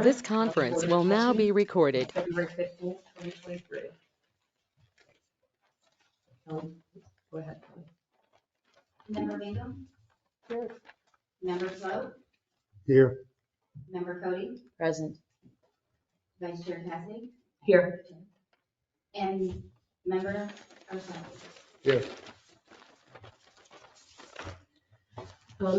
This conference will now be recorded. February 15th, 2023. Go ahead, Kelly. Member Bingham? Here. Member Float? Here. Member Cody? Present. Vice Chair Cassidy? Here. And Member Arcand? Here.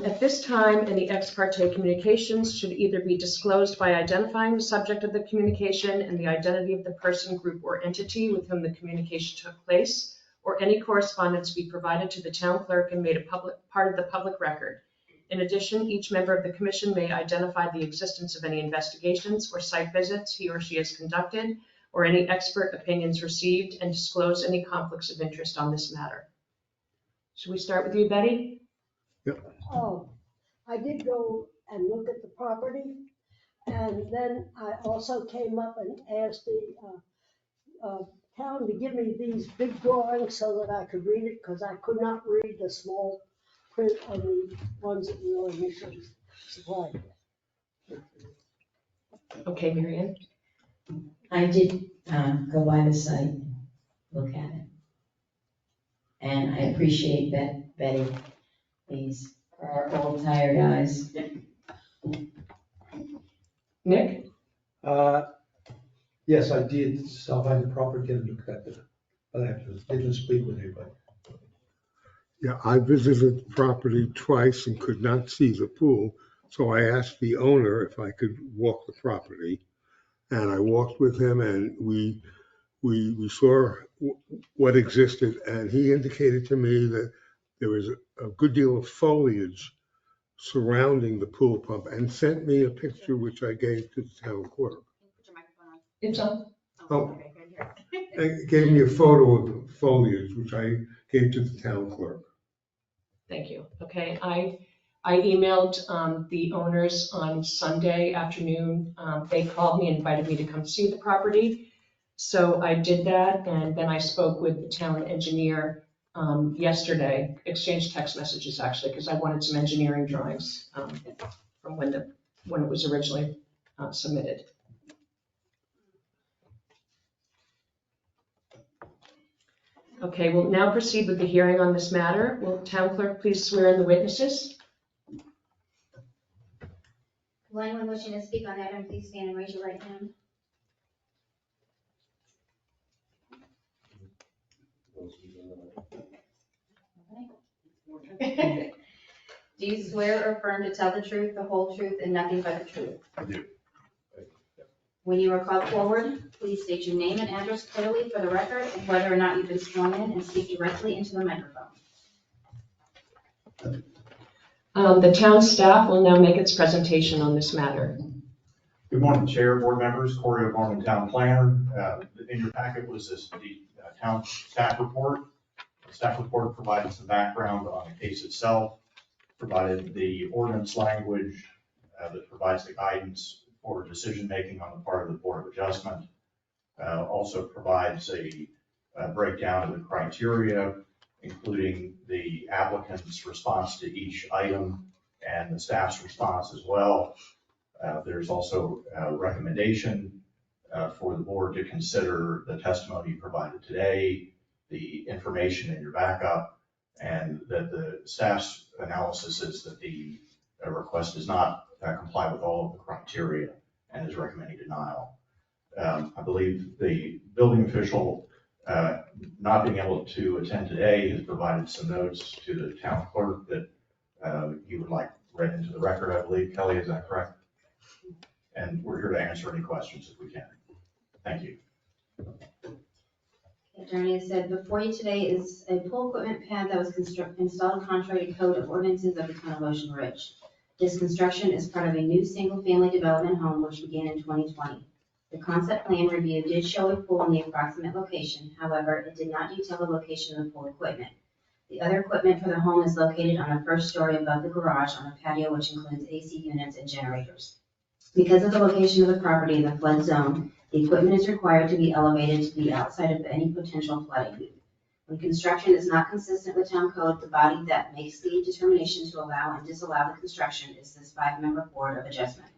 At this time, any ex parte communications should either be disclosed by identifying the subject of the communication and the identity of the person, group, or entity with whom the communication took place, or any correspondence be provided to the town clerk and made a part of the public record. In addition, each member of the commission may identify the existence of any investigations or site visits he or she has conducted, or any expert opinions received, and disclose any conflicts of interest on this matter. Should we start with you, Betty? I did go and look at the property, and then I also came up and asked the town to give me these big drawings so that I could read it, because I could not read the small print on the ones that we were initially supplied. Okay, Marianne. I did go by the site, look at it. And I appreciate Betty. These are our old tired eyes. Nick? Yes, I did stop by the property and looked at it, but I didn't speak with anybody. Yeah, I visited the property twice and could not see the pool, so I asked the owner if I could walk the property. And I walked with him and we saw what existed, and he indicated to me that there was a good deal of foliage surrounding the pool pump and sent me a picture which I gave to the town clerk. Put your microphone on. It's on. Oh. Okay, good here. It gave me a photo of the foliage which I gave to the town clerk. Thank you. Okay, I emailed the owners on Sunday afternoon. They called me and invited me to come see the property. So I did that, and then I spoke with the town engineer yesterday, exchanged text messages actually, because I wanted some engineering drawings from when it was originally submitted. Okay, we'll now proceed with the hearing on this matter. Will the town clerk please swear in the witnesses? Will anyone wishing to speak on the item, please stand and raise your right hand? Do you swear or affirm to tell the truth, the whole truth, and nothing but the truth? I do. When you are called forward, please state your name and address clearly for the record and whether or not you've been sworn in, and speak directly into the microphone. The town staff will now make its presentation on this matter. Good morning, Chair, board members, Corey O'Gorman, Town Planner. In your packet was the town staff report. The staff report provided some background on the case itself, provided the ordinance language that provides the guidance for decision-making on the part of the Board of Adjustment. Also provides a breakdown of the criteria, including the applicant's response to each item and the staff's response as well. There's also a recommendation for the board to consider the testimony provided today, the information in your backup, and that the staff's analysis is that the request does not comply with all of the criteria and is recommending denial. I believe the building official, not being able to attend today, has provided some notes to the town clerk that you would like read into the record, I believe. Kelly, is that correct? And we're here to answer any questions if we can. Thank you. Attorney has said, before you today is a pool equipment pad that was installed contrary to code of ordinances of the town of Ocean Ridge. This construction is part of a new single-family development home which began in 2020. The concept plan review did show a pool in the approximate location. However, it did not detail the location of the pool equipment. The other equipment for the home is located on the first story above the garage on a patio which includes AC units and generators. Because of the location of the property in the flood zone, the equipment is required to be elevated to be outside of any potential flooding. When construction is not consistent with town code, the body that makes the determination to allow and disallow the construction is this 5-member Board of Adjustment.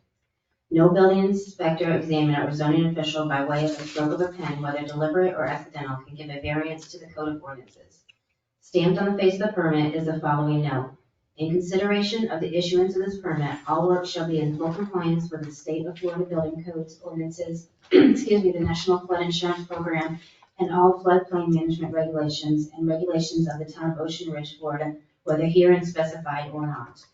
No building inspector, examiner, or zoning official by way of a stroke of a pen, whether deliberate or accidental, can give a variance to the code of ordinances. Stamped on the face of the permit is the following note. In consideration of the issuance of this permit, all work shall be in full compliance with the state of Florida building codes, ordinances, the National Flood Insurance Program, and all floodplain management regulations and regulations of the town of Ocean Ridge, Florida, whether herein specified or not.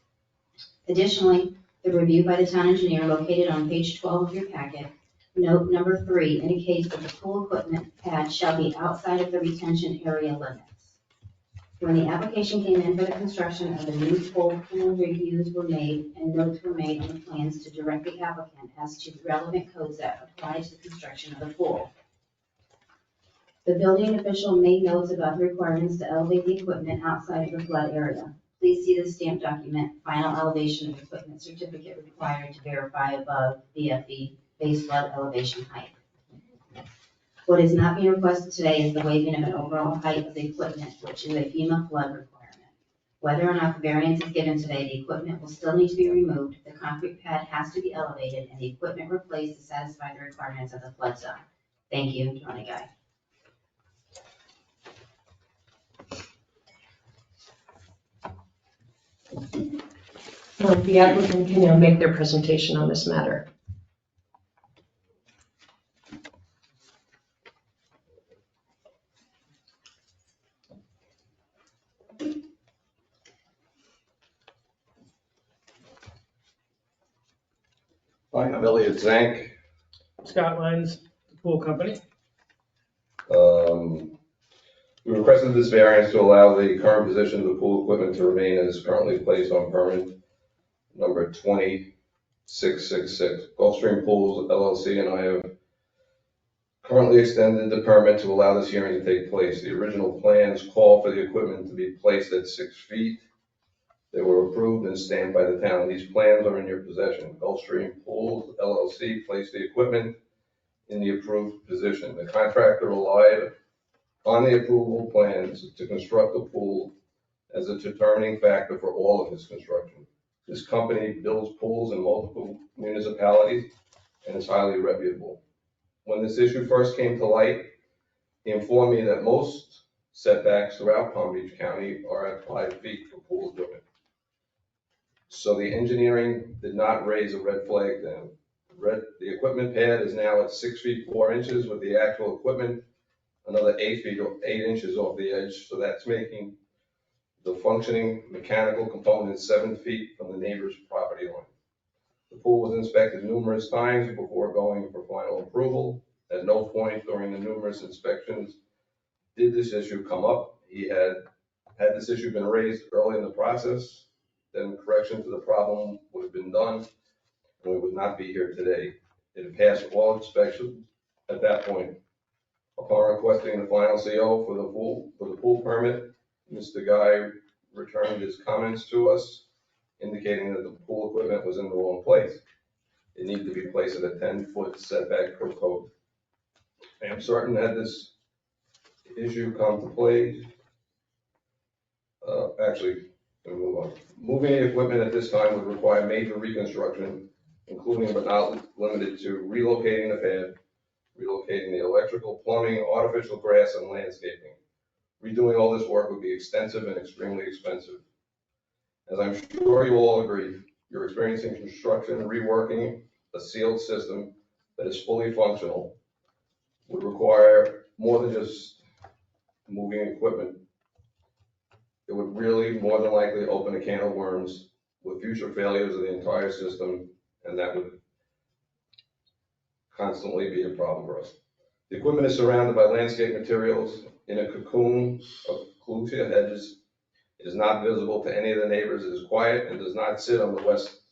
Additionally, the review by the town engineer located on page 12 of your packet, note number 3 indicates that the pool equipment pad shall be outside of the retention area limits. When the application came in for the construction of the new pool reviews were made and notes were made on the plans to direct the applicant as to the relevant codes that apply to the construction of the pool. The building official made notes about the requirements to elevate the equipment outside of the flood area. Please see the stamped document, final elevation of equipment certificate required to verify above BFE, base flood elevation height. What is not being requested today is the waiving of an overall height of the equipment, which is a FEMA flood requirement. Whether or not the variance is given today, the equipment will still need to be removed, the concrete pad has to be elevated, and the equipment replaced to satisfy the requirements of the flood zone. Thank you, Tony Guy. The applicant can now make their presentation on this matter. Hi, I'm Elliot Zank. Scott Lyons, the pool company. We requested this variance to allow the current position of the pool equipment to remain as currently placed on permit number 20666. Gulfstream Pools LLC and I have currently extended the permit to allow this hearing to take place. The original plans call for the equipment to be placed at 6 feet. They were approved and stamped by the town. These plans are in your possession. Gulfstream Pools LLC placed the equipment in the approved position. The contractor relied on the approval plans to construct the pool as a determining factor for all of his construction. This company builds pools in multiple municipalities and is highly reputable. When this issue first came to light, he informed me that most setbacks throughout Palm Beach County are at 5 feet for pool equipment. So the engineering did not raise a red flag to him. The equipment pad is now at 6 feet 4 inches with the actual equipment another 8 feet or 8 inches off the edge. So that's making the functioning mechanical components 7 feet from the neighbor's property line. The pool was inspected numerous times before going for final approval. At no point during the numerous inspections did this issue come up. Had this issue been raised early in the process, then correction to the problem would have been done, and we would not be here today. It had passed all inspections at that point. Upon requesting the final CO for the pool permit, Mr. Guy returned his comments to us, indicating that the pool equipment was in the wrong place. It needed to be placed at a 10-foot setback per code. I am certain that this issue come to play. Let me move on. Moving the equipment at this time would require major reconstruction, including but not limited to relocating the pad, relocating the electrical, plumbing, artificial grass, and landscaping. Redoing all this work would be extensive and extremely expensive. As I'm sure you all agree, you're experiencing construction and reworking a sealed system that is fully functional would require more than just moving equipment. It would really more than likely open a can of worms with future failures of the entire system, and that would constantly be a problem for us. The equipment is surrounded by landscape materials in a cocoon of clusia hedges. It is not visible to any of the neighbors. It is quiet and does not sit on the west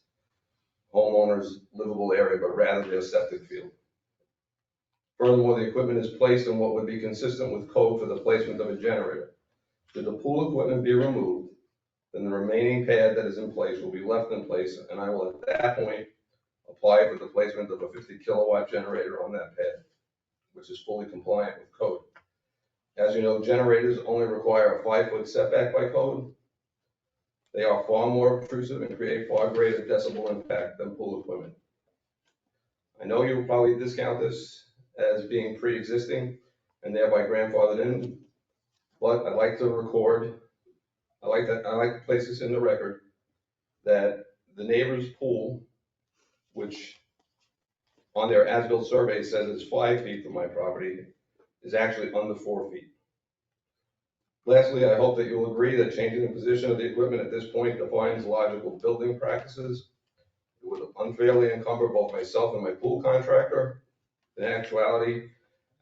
homeowner's livable area, but rather their septic field. Furthermore, the equipment is placed in what would be consistent with code for the placement of a generator. Should the pool equipment be removed, then the remaining pad that is in place will be left in place, and I will at that point apply for the placement of a 50 kilowatt generator on that pad, which is fully compliant with code. As you know, generators only require a 5-foot setback by code. They are far more obtrusive and create far greater decibel impact than pool equipment. know you'll probably discount this as being pre-existing and thereby grandfathered in, but I'd like to record, I like to place this in the record, that the neighbor's pool, which on their as-built survey says it's 5 feet from my property, is actually under 4 feet. Lastly, I hope that you'll agree that changing the position of the equipment at this point defines logical building practices. It would unfairly encumber both myself and my pool contractor. In actuality,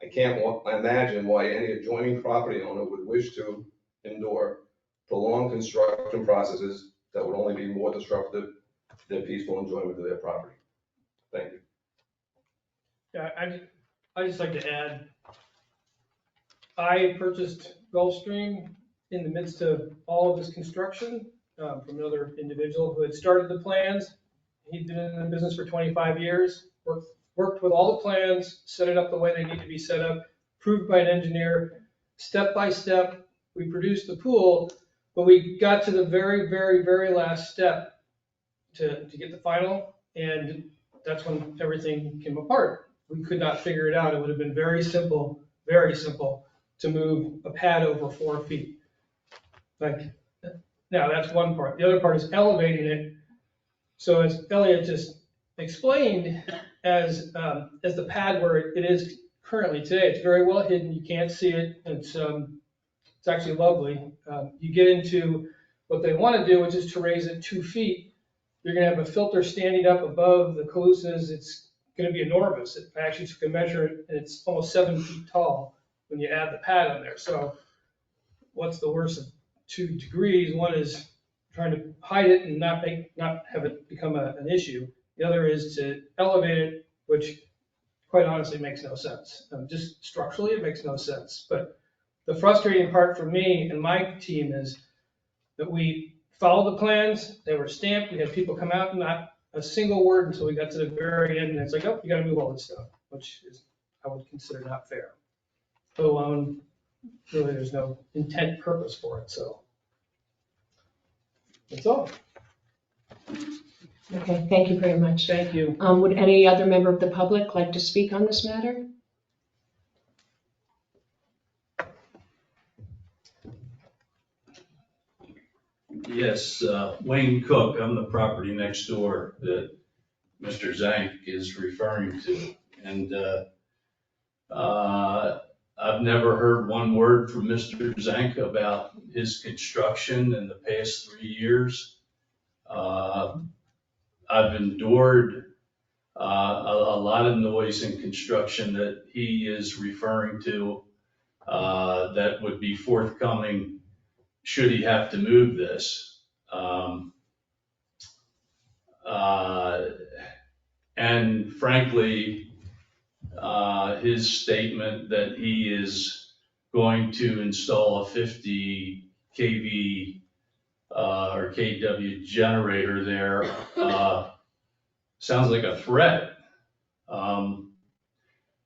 I can't imagine why any adjoining property owner would wish to endure prolonged construction processes that would only be more disruptive to their peaceful enjoyment of their property. Thank you. Yeah, I just like to add, I purchased Gulfstream in the midst of all of this construction from another individual who had started the plans. He'd been in the business for 25 years, worked with all the plans, set it up the way they need to be set up, approved by an engineer, step by step. We produced the pool, but we got to the very, very, very last step to get the final, and that's when everything came apart. We could not figure it out. It would have been very simple to move a pad over 4 feet. Like, now that's one part. The other part is elevating it. So as Elliot just explained, as the pad where it is currently today, it's very well hidden. You can't see it. It's actually lovely. You get into what they want to do, which is to raise it 2 feet. You're going to have a filter standing up above the calusas. It's going to be enormous. I actually took a measure, and it's almost 7 feet tall when you add the pad on there. So what's the worst of 2 degrees? One is trying to hide it and not have it become an issue. The other is to elevate it, which quite honestly makes no sense. Just structurally, it makes no sense. But the frustrating part for me and my team is that we followed the plans. They were stamped. We had people come out and not a single word until we got to the very end. And it's like, oh, you got to move all this stuff, which is, I would consider not fair. Let alone, really, there's no intent purpose for it. So that's all. Okay, thank you very much. Thank you. Would any other member of the public like to speak on this matter? Yes, Wayne Cook, I'm the property next door that Mr. Zank is referring to. And I've never heard one word from Mr. Zank about his construction in the past 3 years. I've endured a lot of noise in construction that he is referring to that would be forthcoming should he have to move this. And frankly, his statement that he is going to install a 50 kV or kW generator there sounds like a threat.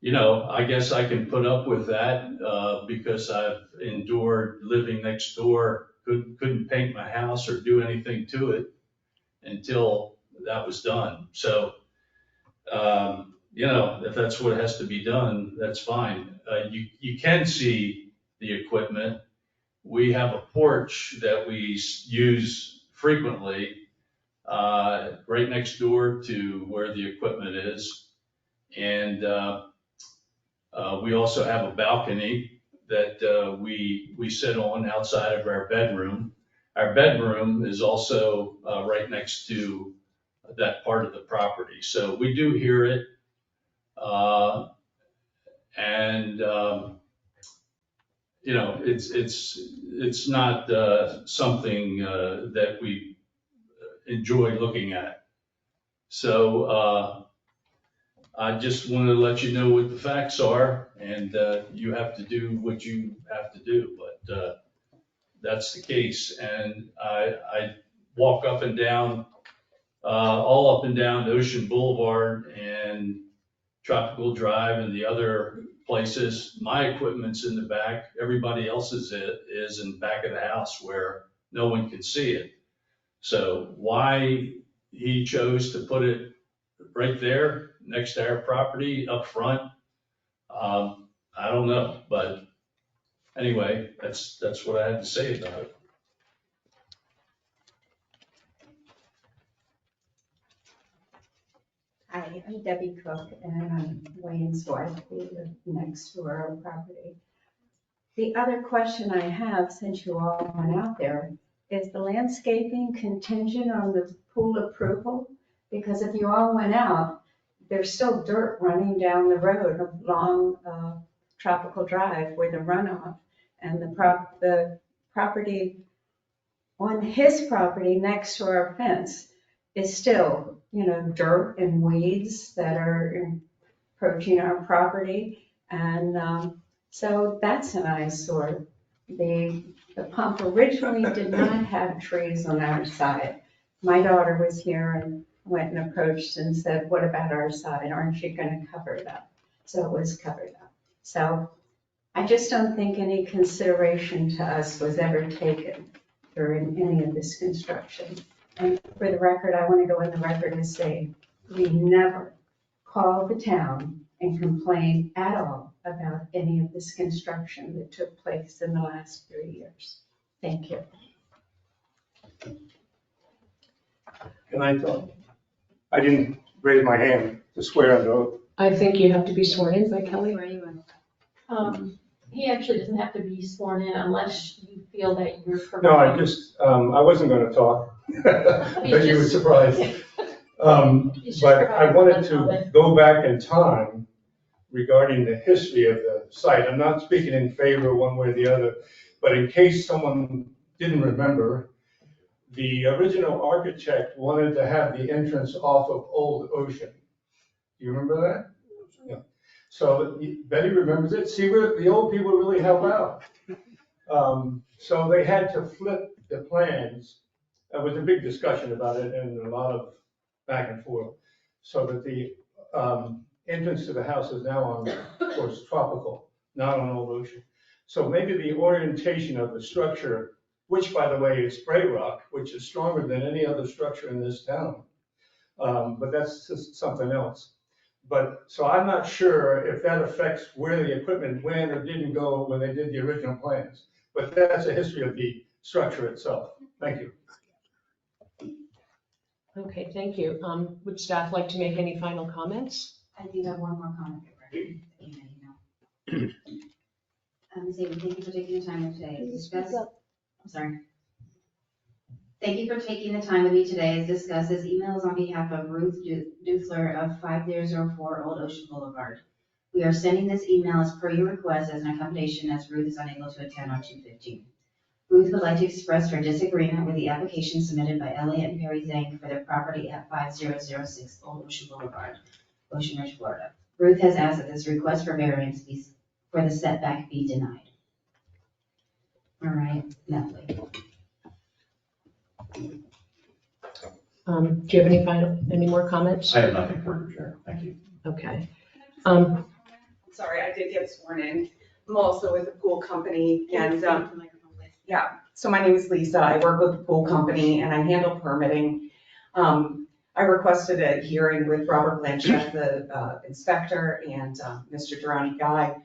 You know, I guess I can put up with that because I've endured living next door, couldn't paint my house or do anything to it until that was done. So, you know, if that's what has to be done, that's fine. You can see the equipment. We have a porch that we use frequently right next door to where the equipment is. And we also have a balcony that we sit on outside of our bedroom. Our bedroom is also right next to that part of the property. So we do hear it. You know, it's not something that we enjoy looking at. So I just wanted to let you know what the facts are, and you have to do what you have to do. But that's the case, and I walk up and down, all up and down Ocean Boulevard and Tropical Drive and the other places. My equipment's in the back. Everybody else's is in the back of the house where no one can see it. So why he chose to put it right there, next to our property up front. I don't know, but anyway, that's what I had to say about it. Hi, I'm Debbie Cook, and I'm Wayne's wife. We live next to our property. The other question I have, since you all went out there, is the landscaping contingent on the pool approval? Because if you all went out, there's still dirt running down the road along Tropical Drive where the runoff, and the property on his property next to our fence is still, dirt and weeds that are approaching our property. And so that's an eyesore. The pump originally did not have trees on our side. My daughter was here and went and approached and said, what about our side? Aren't you going to cover it up? So it was covered up. So I just don't think any consideration to us was ever taken during any of this construction. And for the record, I want to go on the record and say, we never called the town and complained at all about any of this construction that took place in the last 3 years. Thank you. Can I talk? I didn't raise my hand to swear under oath. I think you have to be sworn in by Kelly. He actually doesn't have to be sworn in unless you feel that you're. No, I wasn't going to talk, but you were surprised. But I wanted to go back in time regarding the history of the site. I'm not speaking in favor one way or the other, but in case someone didn't remember, the original architect wanted to have the entrance off of Old Ocean. Do you remember that? Yeah. So Betty remembers it. See, the old people really help out. So they had to flip the plans. There was a big discussion about it and a lot of back and forth. So that the entrance to the house is now on towards Tropical, not on Old Ocean. So maybe the orientation of the structure, which by the way is spray rock, which is stronger than any other structure in this town. But that's just something else. But so I'm not sure if that affects where the equipment went or didn't go when they did the original plans. But that's a history of the structure itself. Thank you. Okay, thank you. Would staff like to make any final comments? I do have one more comment. Ms. Avery, thank you for taking the time today to discuss. I'm sorry. Thank you for taking the time with me today to discuss this email is on behalf of Ruth Duthler of 5004 Old Ocean Boulevard. We are sending this email as per your request as an accommodation as Ruth is unable to attend on 2/15. Ruth would like to express her disagreement with the application submitted by Elliott and Perry Zhang for their property at 5006 Old Ocean Boulevard, Ocean Ridge, Florida. Ruth has asked that this request for variance for the setback be denied. All right, Natalie. Do you have any more comments? I have nothing further, Chair. Thank you. Okay. Sorry, I did get sworn in. I'm also with the pool company and, yeah, so my name is Lisa. I work with the pool company and I handle permitting. I requested a hearing with Robert Blanchett, the inspector, and Mr. Durrani Guy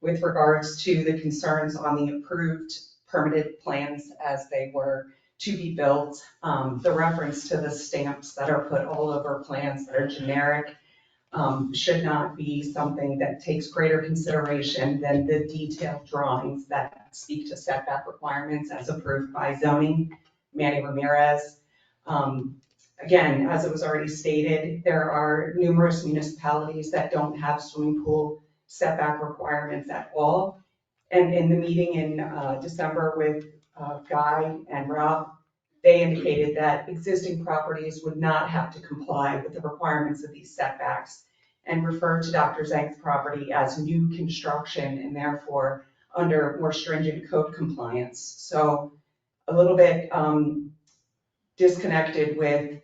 with regards to the concerns on the approved permitted plans as they were to be built. The reference to the stamps that are put all over plans that are generic should not be something that takes greater consideration than the detailed drawings that speak to setback requirements as approved by zoning, Manny Ramirez. Again, as it was already stated, there are numerous municipalities that don't have swimming pool setback requirements at all. And in the meeting in December with Guy and Rob, they indicated that existing properties would not have to comply with the requirements of these setbacks and referred to Dr. Zhang's property as new construction and therefore under more stringent code compliance. So a little bit disconnected with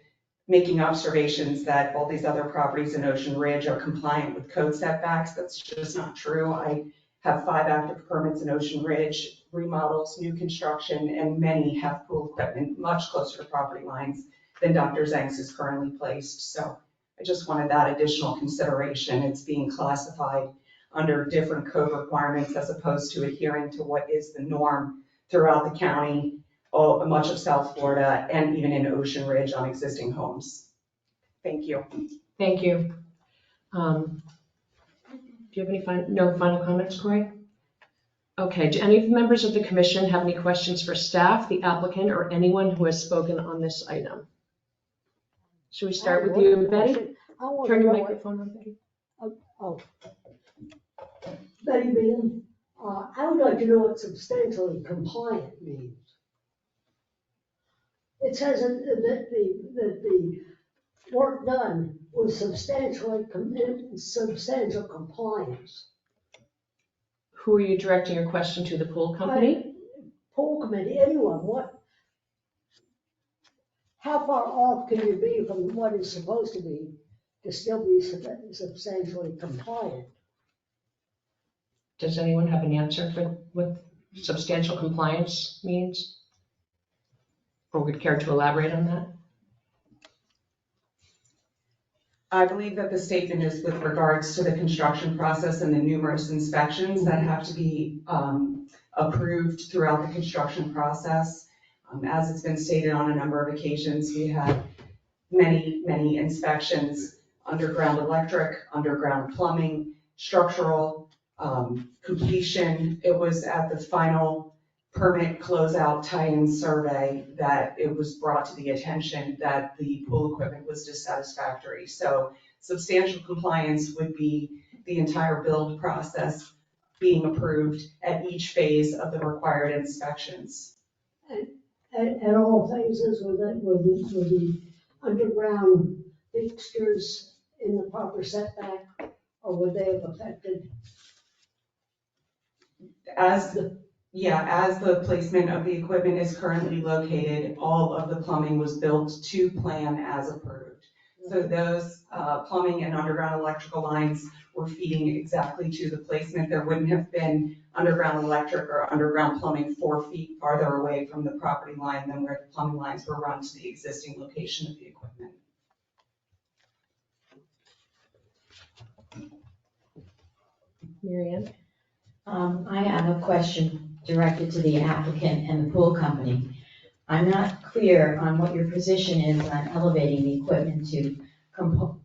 making observations that all these other properties in Ocean Ridge are compliant with code setbacks. That's just not true. I have 5 active permits in Ocean Ridge, remodels, new construction, and many have pool equipment much closer to property lines than Dr. Zhang's is currently placed. So I just wanted that additional consideration. It's being classified under different code requirements as opposed to adhering to what is the norm throughout the county, much of South Florida, and even in Ocean Ridge on existing homes. Thank you. Thank you. Do you have any no final comments, Corey? Okay, do any of the members of the commission have any questions for staff, the applicant, or anyone who has spoken on this item? Should we start with you, Betty? Turn your microphone on, Betty. Oh. Betty Bean, I would like to know what substantially compliant means. It says that the work done was substantial compliance. Who are you directing your question to, the pool company? Pool committee, anyone, how far off can you be from what is supposed to be to still be substantially compliant? Does anyone have an answer for what substantial compliance means? Or would care to elaborate on that? I believe that the statement is with regards to the construction process and the numerous inspections that have to be approved throughout the construction process. As it's been stated on a number of occasions, we had many inspections, underground electric, underground plumbing, structural, completion. It was at the final permit closeout tie-in survey that it was brought to the attention that the pool equipment was dissatisfactory. So substantial compliance would be the entire build process being approved at each phase of the required inspections. And all phases with the underground fixtures in the proper setback, or would they have affected? As the placement of the equipment is currently located, all of the plumbing was built to plan as approved. So those plumbing and underground electrical lines were feeding exactly to the placement. There wouldn't have been underground electric or underground plumbing 4 feet farther away from the property line than where the plumbing lines were run to the existing location of the equipment. Mary Ann? I have a question directed to the applicant and the pool company. I'm not clear on what your position is on elevating the equipment to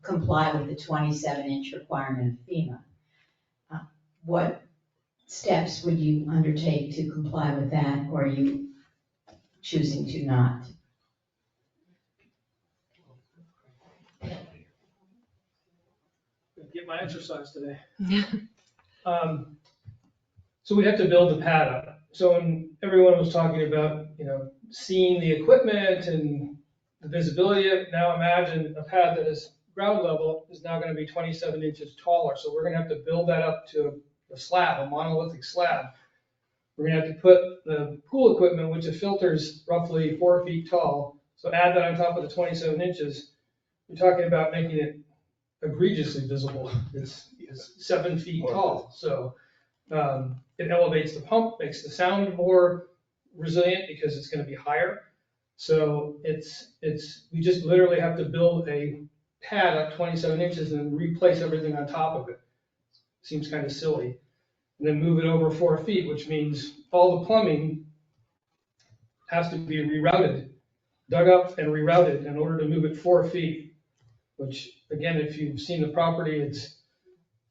comply with the 27-inch requirement of FEMA. What steps would you undertake to comply with that, or are you choosing to not? Get my exercise today. So we'd have to build the pad up. So when everyone was talking about, seeing the equipment and the visibility of it, now imagine a pad that is ground level is now going to be 27 inches taller. So we're going to have to build that up to a slab, a monolithic slab. We're going to have to put the pool equipment, which the filter's roughly 4 feet tall. So add that on top of the 27 inches. You're talking about making it egregiously visible. It's 7 feet tall. So it elevates the pump, makes the sound more resilient because it's going to be higher. So we just literally have to build a pad up 27 inches and replace everything on top of it. Seems kind of silly. And then move it over 4 feet, which means all the plumbing has to be rerouted, dug up and rerouted in order to move it 4 feet, which again, if you've seen the property, it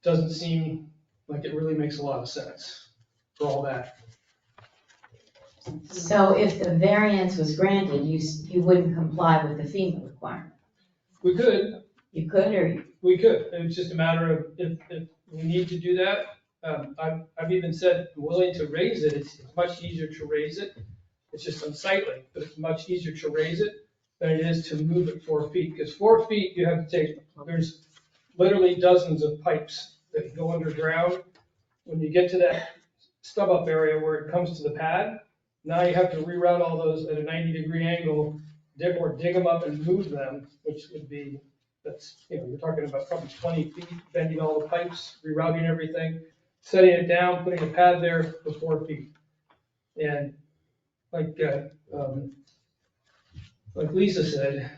doesn't seem like it really makes a lot of sense for all that. So if the variance was granted, you wouldn't comply with the FEMA requirement? We could. You could, or? We could. It's just a matter of if we need to do that. I've even said I'm willing to raise it. It's much easier to raise it. It's just unsightly, but it's much easier to raise it than it is to move it 4 feet. Because 4 feet, you have to take, there's literally dozens of pipes that go underground. When you get to that stub up area where it comes to the pad, now you have to reroute all those at a 90-degree angle, dig them up and move them, which would be, you're talking about probably 20 feet, bending all the pipes, rerouting everything, setting it down, putting a pad there for 4 feet. And like Lisa said,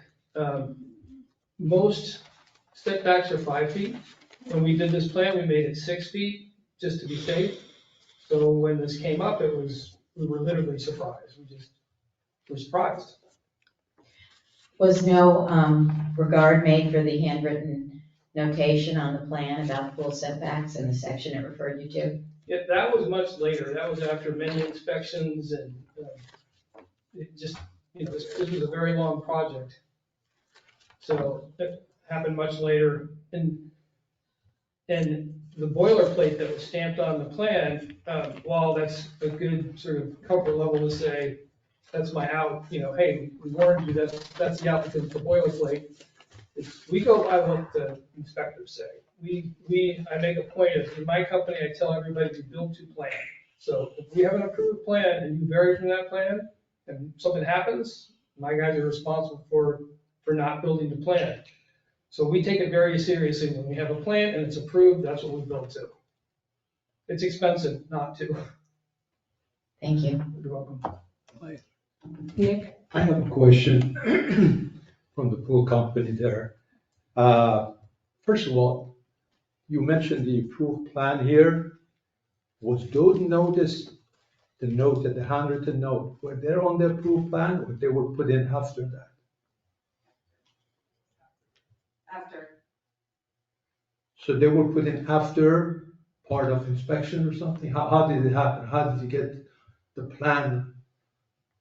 most setbacks are 5 feet. When we did this plan, we made it 6 feet, just to be safe. So when this came up, we were literally surprised. We just were surprised. Was no regard made for the handwritten notation on the plan about pool setbacks in the section it referred you to? Yeah, that was much later. That was after many inspections and it just, this was a very long project. So it happened much later. And the boilerplate that was stamped on the plan, while that's a good sort of comfort level to say, that's my out, hey, we warned you that that's the applicant for boilerplate. We go by what the inspectors say. I make a point of, in my company, I tell everybody we build to plan. So if we have an approved plan and you vary from that plan and something happens, my guys are responsible for not building the plan. So we take it very seriously. When we have a plan and it's approved, that's what we build to. It's expensive not to. Thank you. You're welcome. Nick? I have a question from the pool company there. First of all, you mentioned the approved plan here. Was those notice, the note, the handwritten note, were they on the approved plan or they were put in after that? After. So they were put in after part of inspection or something? How did it happen? How did you get the plan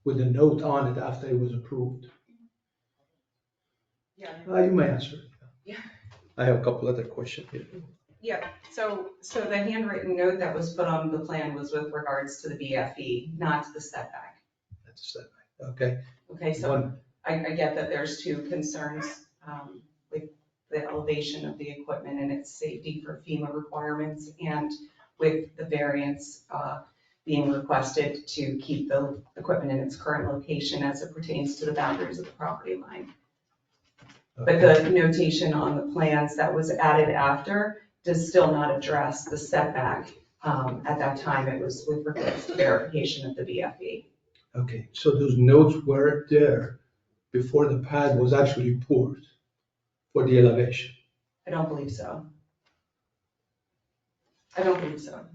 with a note on it after it was approved? Yeah. You may answer. Yeah. I have a couple other questions here. Yeah, so the handwritten note that was put on the plan was with regards to the BFE, not to the setback. That's a setback, okay. Okay, so I get that there's two concerns with the elevation of the equipment and its safety for FEMA requirements, and with the variance being requested to keep the equipment in its current location as it pertains to the boundaries of the property line. But the notation on the plans that was added after does still not address the setback. At that time, it was with regards to verification of the BFE. Okay, so those notes were there before the pad was actually poured for the elevation? I don't believe so. I don't believe so.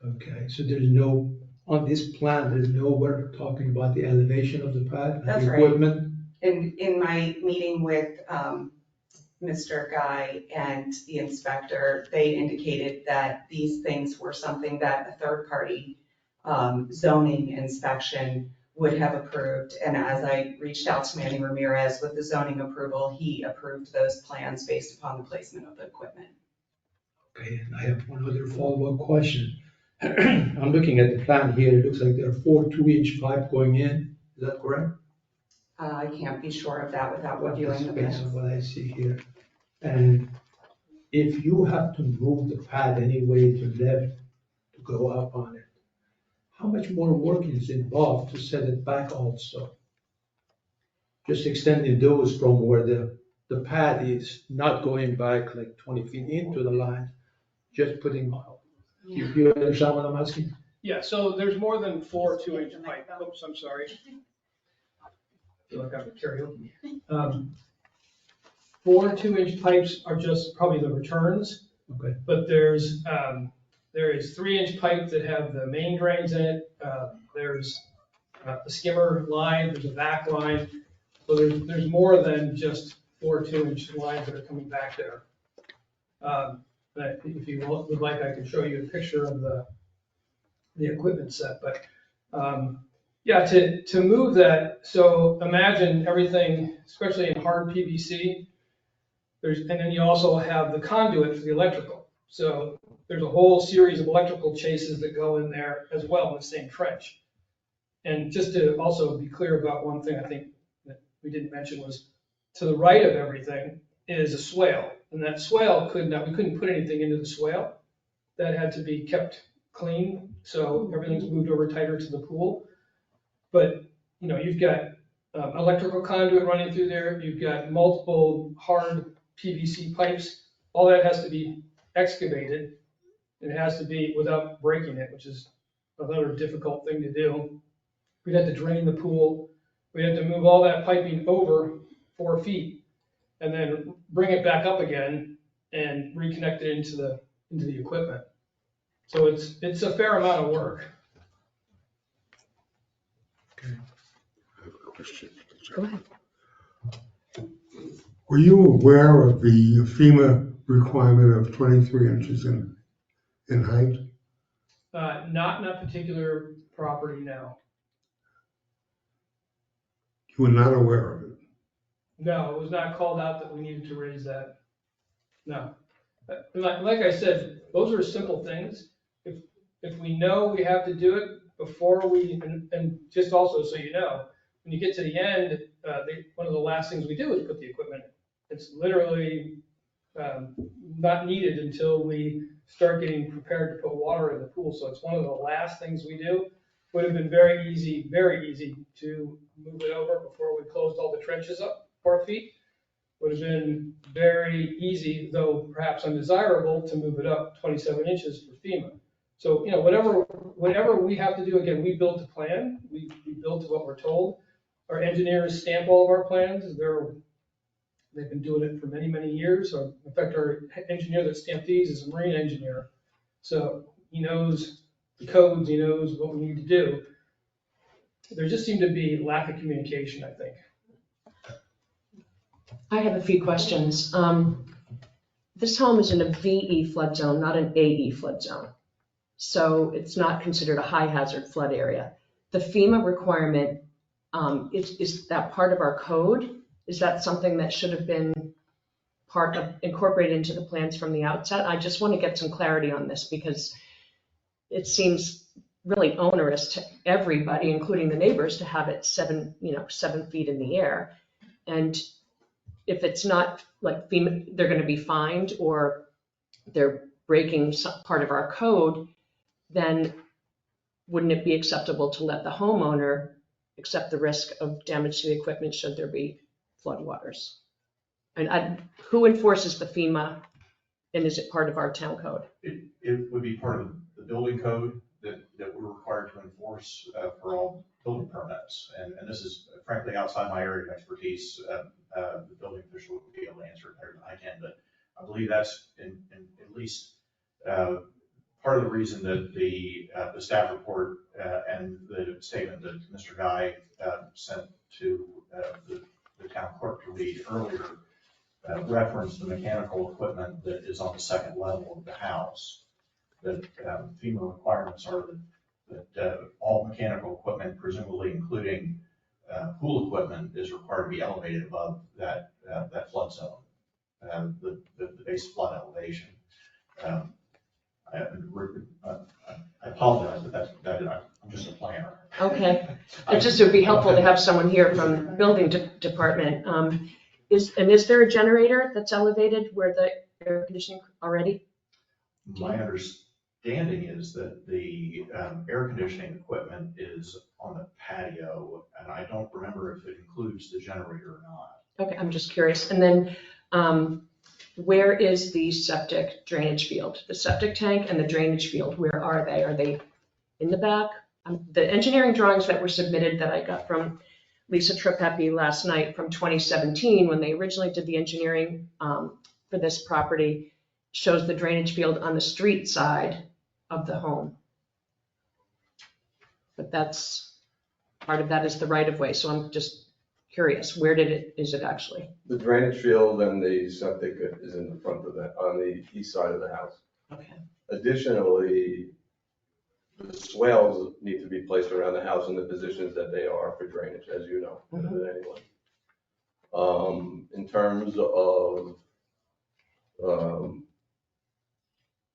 Okay, so there's no, on this plan, there's nowhere talking about the elevation of the pad? That's the right. Equipment? In my meeting with Mr. Guy and the inspector, they indicated that these things were something that a third-party zoning inspection would have approved. And as I reached out to Manny Ramirez with the zoning approval, he approved those plans based upon the placement of the equipment. Okay, and I have one other follow-up question. I'm looking at the plan here, it looks like there are 4 2-inch pipe going in, is that correct? I can't be sure of that without reviewing the Based plans. on what I see here. And if you have to move the pad anyway to left to go up on it, how much more work is involved to set it back also? Just extending those from where the pad is, not going back like 20 feet into the line, just putting, you understand what I'm asking? Yeah, so there's more than 4 2-inch pipe. Oops, I'm sorry. I feel like I'm karaoke. 4 2-inch pipes are just probably the returns. Okay. But there is 3-inch pipe that have the main drains in it. There's a skimmer line, there's a back line. So there's more than just 4 2-inch lines that are coming back there. But if you would like, I can show you a picture of the equipment set. But yeah, to move that, so imagine everything, especially in hard PVC, and then you also have the conduit for the electrical. So there's a whole series of electrical chases that go in there as well in the same trench. And just to also be clear about one thing I think that we didn't mention was, to the right of everything is a swale. And that swale we couldn't put anything into the swale. That had to be kept clean, so everything's moved over tighter to the pool. But, you've got electrical conduit running through there, you've got multiple hard PVC pipes, all that has to be excavated, and it has to be without breaking it, which is another difficult thing to do. We'd have to drain the pool, we'd have to move all that piping over 4 feet, and then bring it back up again and reconnect it into the equipment. So it's a fair amount of work. I have a question. Go ahead. Were you aware of the FEMA requirement of 23 inches in height? Not in a particular property now. You were not aware of it? No, it was not called out that we needed to raise that. No. Like I said, those are simple things. If we know we have to do it before and just also so you know, when you get to the end, one of the last things we do is put the equipment in. It's literally not needed until we start getting prepared to put water in the pool. So it's one of the last things we do. Would have been very easy to move it over before we closed all the trenches up 4 feet. Would have been very easy, though perhaps undesirable, to move it up 27 inches for FEMA. So, you know, whatever we have to do, again, we built a plan. We built what we're told. Our engineers stamp all of our plans. They've been doing it for many, many years. In fact, our engineer that stamped these is a marine engineer. So he knows the codes, he knows what we need to do. There just seemed to be lack of communication, I think. I have a few questions. This home is in a VE flood zone, not an AE flood zone. So it's not considered a high hazard flood area. The FEMA requirement, is that part of our code? Is that something that should have been incorporated into the plans from the outset? I just want to get some clarity on this because it seems really onerous to everybody, including the neighbors, to have it 7 feet in the air. And if it's not like FEMA, they're going to be fined or they're breaking some part of our code, then wouldn't it be acceptable to let the homeowner accept the risk of damage to the equipment should there be floodwaters? And who enforces the FEMA, and is it part of our town code? It would be part of the building code that we're required to enforce for all building permits. And this is frankly outside my area of expertise. The building official would be able to answer it better than I can, but I believe that's in at least part of the reason that the staff report and the statement that Mr. Guy sent to the town clerk to read earlier referenced the mechanical equipment that is on the second level of the house. That FEMA requirements are that all mechanical equipment, presumably including pool equipment, is required to be elevated above that flood zone, the base flood elevation. I apologize, but I'm just a planner. Okay, it just would be helpful to have someone here from the building department. Is there a generator that's elevated where the air conditioning already? My understanding is that the air conditioning equipment is on the patio, and I don't remember if it includes the generator or not. Okay, I'm just curious. And then where is the septic drainage field? The septic tank and the drainage field, where are they? Are they in the back? The engineering drawings that were submitted that I got from Lisa Trippepi last night from 2017, when they originally did the engineering for this property, shows the drainage field on the street side of the home. But that's, part of that is the right of way. So I'm just curious, where is it actually? The drainage field and the septic is in the front of that, on the east side of the house. Okay. Additionally, the swales need to be placed around the house in the positions that they are for drainage, as you know, better than anyone. In terms of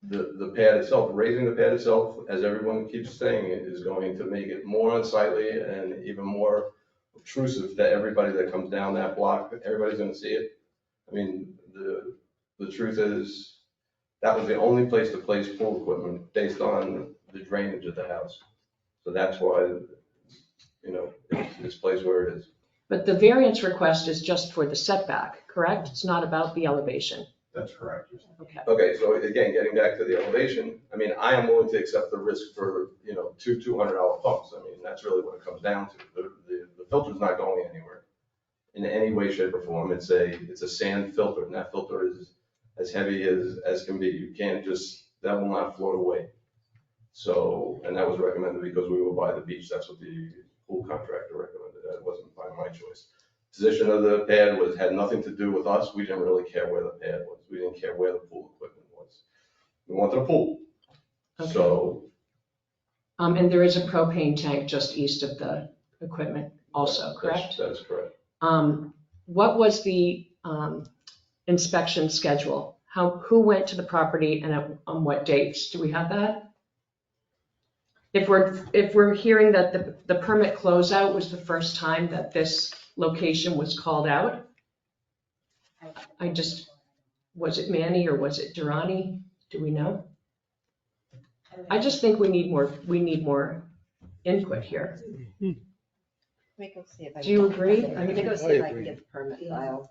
the pad itself, raising the pad itself, as everyone keeps saying, is going to make it more unsightly and even more obtrusive to everybody that comes down that block. Everybody's going to see it. I mean, the truth is that was the only place to place pool equipment based on the drainage of the house. So that's why, it's placed where it is. But the variance request is just for the setback, correct? It's not about the elevation. That's correct. Okay. Okay, so again, getting back to the elevation, I mean, I am willing to accept the risk for, $200 pumps. I mean, that's really what it comes down to. The filter's not going anywhere. in any way, shape, or form. It's a sand filter, and that filter is as heavy as can be. You can't just, that will not float away. So, and that was recommended because we were by the beach. That's what the pool contractor recommended. That wasn't by my choice. Position of the pad had nothing to do with us. We didn't really care where the pad was. We didn't care where the pool equipment was. We wanted a pool. Okay. So. And there is a propane tank just east of the equipment also, correct? That is correct. What was the inspection schedule? Who went to the property and on what dates? Do we have that? If we're hearing that the permit closeout was the first time that this location was called out, was it Manny or was it Durrani? Do we know? I just think we need more input here. Let me go see if I Do you can- agree? Let me go see if I can get the permit file.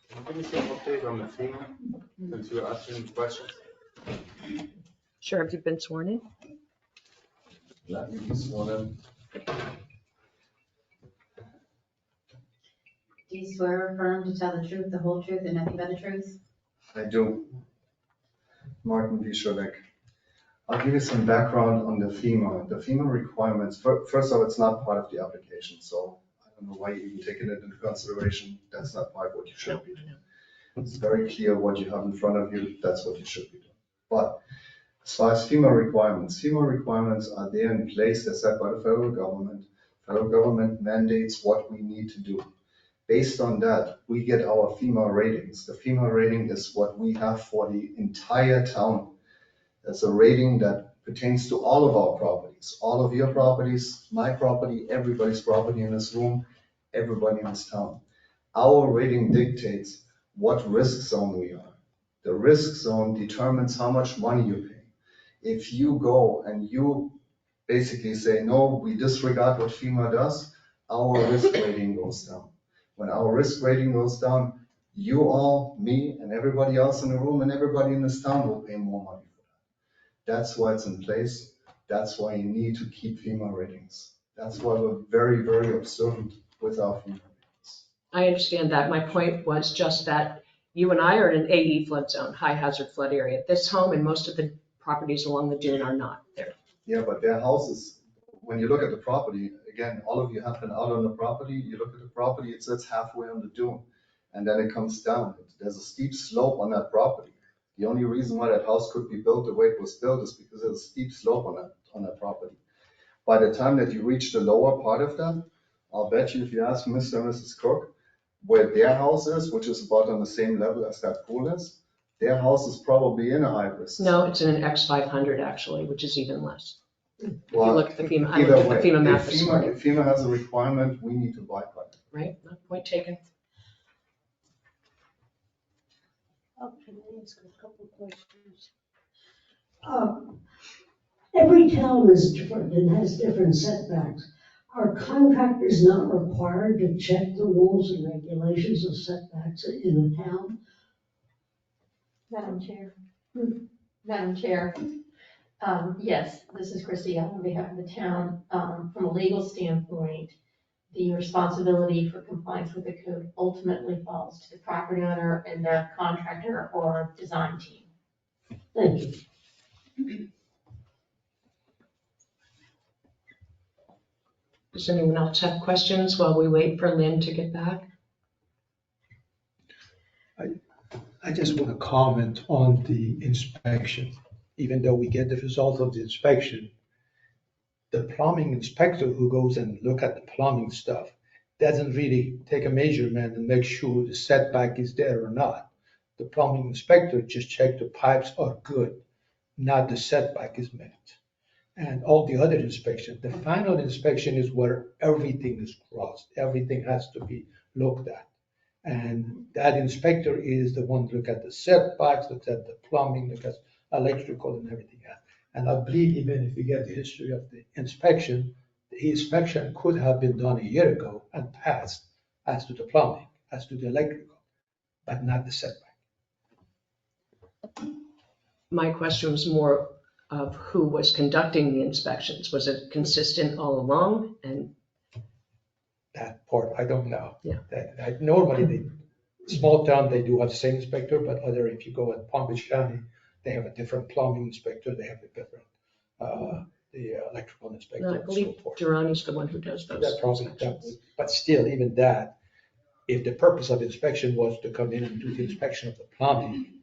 Can you give me some update on the FEMA, since you were asking questions? Sure, have you been sworn in? Let me be sworn in. Do you swear or affirm to tell the truth, the whole truth, and nothing but the truth? I do. Martin Wischolek. I'll give you some background on the FEMA. The FEMA requirements, first of all, it's not part of the application, so I don't know why you're even taking it into consideration. That's not part of what you should be doing. It's very clear what you have in front of you, that's what you should be doing. But as far as FEMA requirements are there in place, they're set by the federal government. Federal government mandates what we need to do. Based on that, we get our FEMA ratings. The FEMA rating is what we have for the entire town. That's a rating that pertains to all of our properties, all of your properties, my property, everybody's property in this room, everybody in this town. Our rating dictates what risk zone we are. The risk zone determines how much money you pay. If you go and you basically say, no, we disregard what FEMA does, our risk rating goes down. When our risk rating goes down, you all, me, and everybody else in the room and everybody in this town will pay more money for that. That's why it's in place. That's why you need to keep FEMA ratings. That's why we're very, very observant with our FEMA ratings. I understand that. My point was just that you and I are in an AE flood zone, high hazard flood area. This home and most of the properties along the dune are not there. Yeah, but their houses, when you look at the property, again, all of you have been out on the property, you look at the property, it sits halfway on the dune, and then it comes down. There's a steep slope on that property. The only reason why that house could be built the way it was built is because there's a steep slope on that property. By the time that you reach the lower part of that, I'll bet you if you ask Mr. and Mrs. Cook where their house is, which is about on the same level as that pool is, their house is probably in a high risk. No, it's in an X500 actually, which is even less. If you Well, look at the FEMA, I either looked at the way, FEMA map if this morning. FEMA has a requirement, we need to abide by it. Right, no, point taken. Oh, can I ask a couple questions? Every town is different and has different setbacks. Are contractors not required to check the rules and regulations of setbacks in the town? Madam Chair. Madam Chair, yes, this is Christie on behalf of the town. From a legal standpoint, the responsibility for compliance with the code ultimately falls to the property owner and their contractor or design team. Thank you. Does anyone else have questions while we wait for Lynn to get back? I just want to comment on the inspection. Even though we get the result of the inspection, the plumbing inspector who goes and look at the plumbing stuff doesn't really take a measurement and make sure the setback is there or not. The plumbing inspector just check the pipes are good, not the setback is met. And all the other inspection, the final inspection is where everything is crossed. Everything has to be looked at. And that inspector is the one to look at the setbacks, look at the plumbing, look at electrical and everything else. And I believe even if you get the history of the inspection could have been done a year ago and passed as to the plumbing, as to the electrical, but not the setback. My question was more of who was conducting the inspections? Was it consistent all along? And That part, I don't know. Yeah. Normally, small town, they do have the same inspector, but if you go at Palm Beach County, they have a different plumbing inspector, they have a different, the electrical inspector I and so believe forth. Durrani's the one who does those. That probably, inspections. but still, even that, if the purpose of inspection was to come in and do the inspection of the plumbing,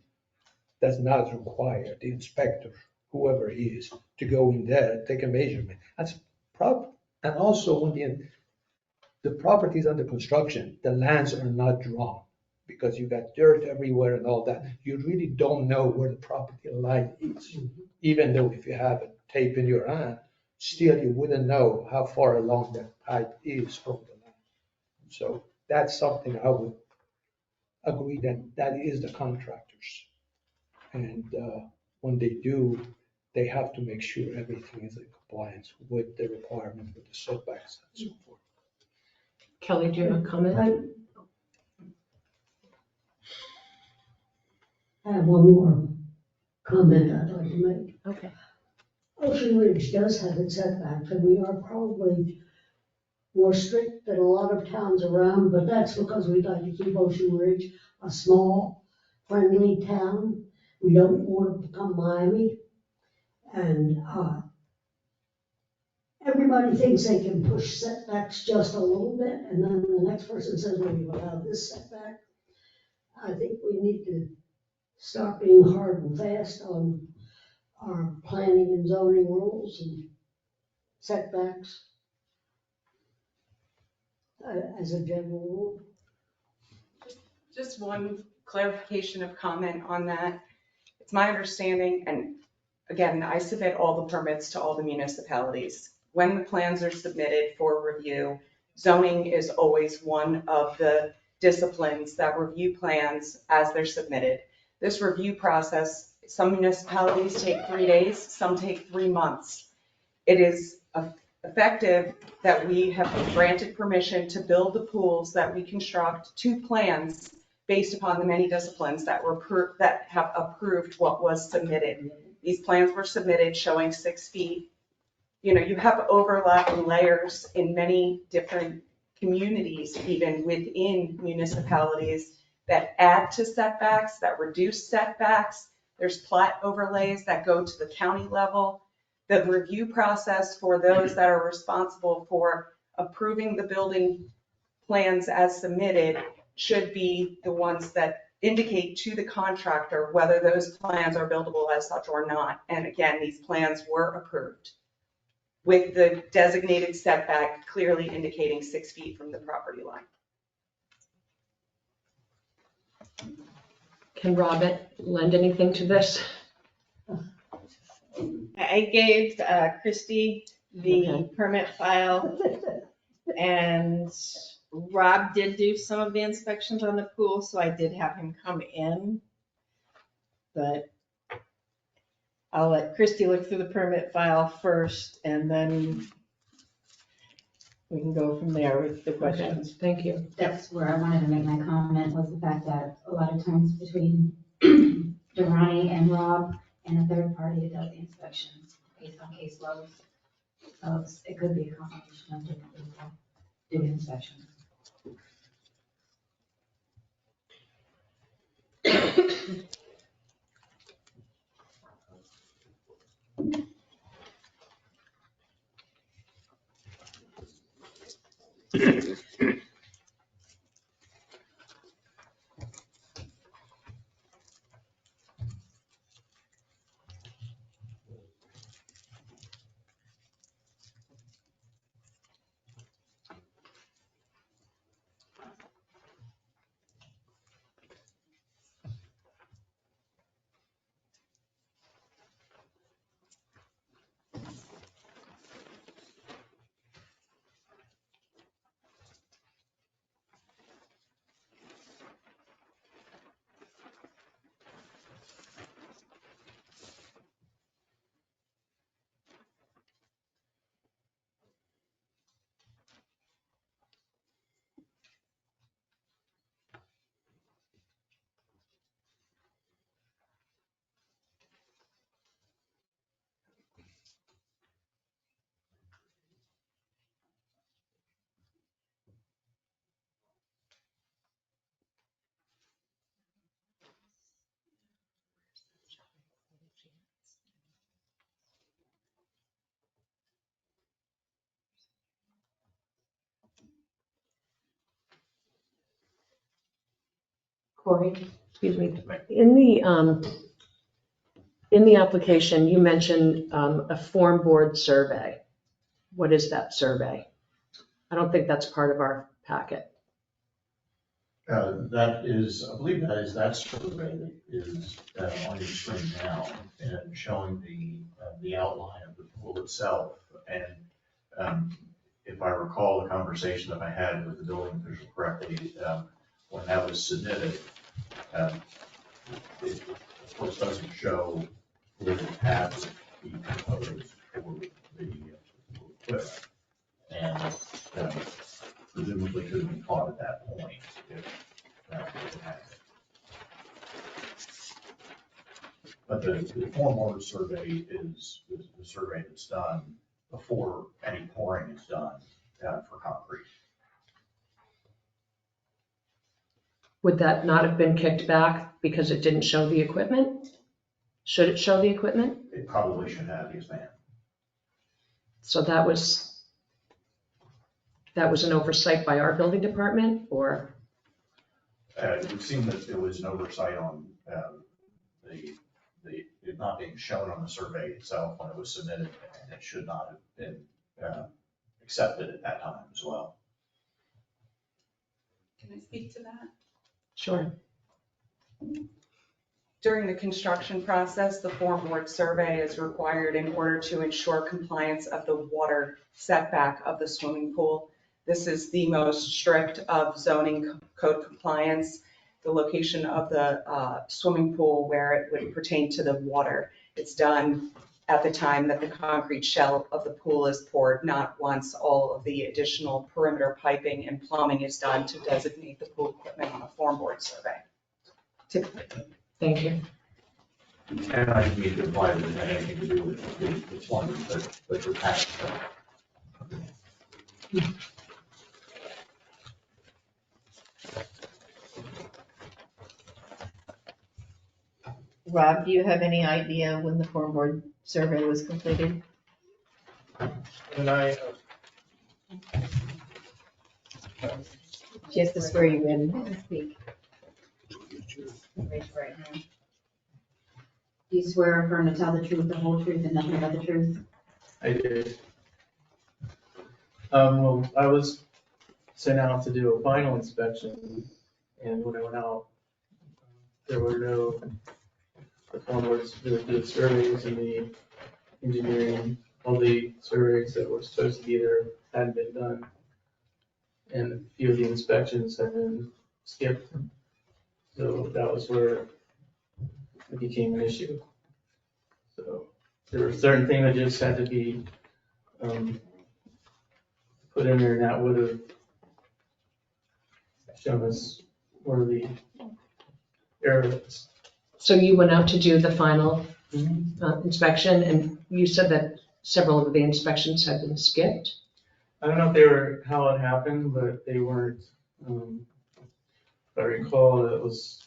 that's not required. The inspector, whoever he is, to go in there, take a measurement. That's and also when the property is under construction, the lands are not drawn because you got dirt everywhere and all that. You really don't know where the property line is. Even though if you have a tape in your hand, still you wouldn't know how far along that pipe is from the land. So that's something I would agree that is the contractors. And when they do, they have to make sure everything is in compliance with the requirement, with the setbacks and so forth. Kelly, do you have a comment? I have one more comment I'd like to make. Okay. Ocean Ridge does have its setbacks, and we are probably more strict than a lot of towns around, but that's because we'd like to keep Ocean Ridge a small, friendly town. We don't want it to become Miami. And everybody thinks they can push setbacks just a little bit, and then the next person says, well, you allow this setback. I think we need to start being hard and fast on our planning and zoning rules and setbacks as a general rule. Just one clarification of comment on that. It's my understanding, and again, I submit all the permits to all the municipalities. When the plans are submitted for review, zoning is always one of the disciplines that review plans as they're submitted. This review process, some municipalities take 3 days, some take 3 months. It is effective that we have granted permission to build the pools that we construct to plans based upon the many disciplines that have approved what was submitted. These plans were submitted showing 6 feet. You know, you have overlapping layers in many different communities, even within municipalities, that add to setbacks, that reduce setbacks. There's plat overlays that go to the county level. The review process for those that are responsible for approving the building plans as submitted should be the ones that indicate to the contractor whether those plans are buildable as such or not. And again, these plans were approved with the designated setback clearly indicating 6 feet from the property line. Can Robert lend anything to this? I gave Christie the permit file, and Rob did do some of the inspections on the pool, so I did have him come in. But I'll let Christie look through the permit file first, and then we can go from there with the questions. Thank you. That's where I wanted to make my comment, was the fact that a lot of times between Durrani and Rob and a third party that does the inspections based on case loads. So it could be a combination of different people doing inspections. Corey, excuse me, in the application, you mentioned a form board survey. What is that survey? I don't think that's part of our packet. That is, I believe that survey that is on your screen now and showing the outline of the pool itself. And if I recall the conversation that I had with the building official correctly, when that was submitted, it of course doesn't show where the paths be proposed for the equipment. And presumably could have been caught at that point if that was happened. But the form order survey is the survey that's done before any pouring is done for concrete. Would that not have been kicked back because it didn't show the equipment? Should it show the equipment? It probably should have, yes, ma'am. So that was an oversight by our building department, or? It would seem that there was an oversight on it not being shown on the survey itself when it was submitted, and it should not have been accepted at that time as well. Can I speak to that? Sure. During the construction process, the form board survey is required in order to ensure compliance of the water setback of the swimming pool. This is the most strict of zoning code compliance. The location of the swimming pool where it would pertain to the water. It's done at the time that the concrete shell of the pool is poured, not once all of the additional perimeter piping and plumbing is done to designate the pool equipment on a form board survey. Thank you. And I didn't mean to imply that it had anything to do with the plumbing, but your package. Rob, do you have any idea when the form board survey was completed? And I, She has to swear you in. Speak. Raise your right hand. Do you swear or affirm to tell the truth, the whole truth, and nothing but the truth? I did. Well, I was sent out to do a final inspection, and when I went out, there were no, the form boards, the surveys and the engineering, all the surveys that were supposed to be there hadn't been done. And a few of the inspections had been skipped. So that was where it became an issue. So there were certain things that just had to be put in there, and that would have shown us where the error was. So you went out to do the final inspection, and you said that several of the inspections had been skipped? I don't know if they were, how it happened, but they weren't, if I recall, that was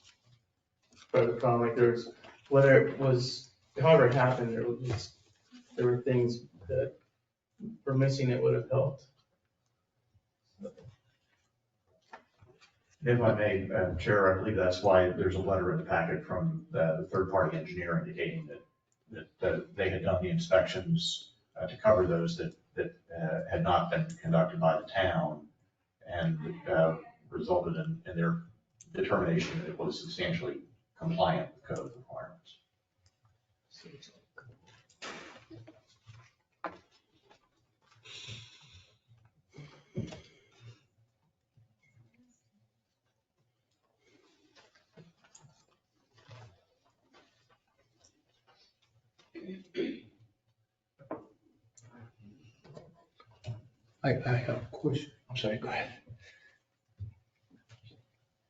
part of the problem. Like there's, whether it was, however it happened, there were things that were missing that would have helped. If I may, Chair, I believe that's why there's a letter in the packet from the third-party engineer indicating that they had done the inspections to cover those that had not been conducted by the town and resulted in their determination that it was substantially compliant with code requirements. I have a question. I'm sorry, go ahead.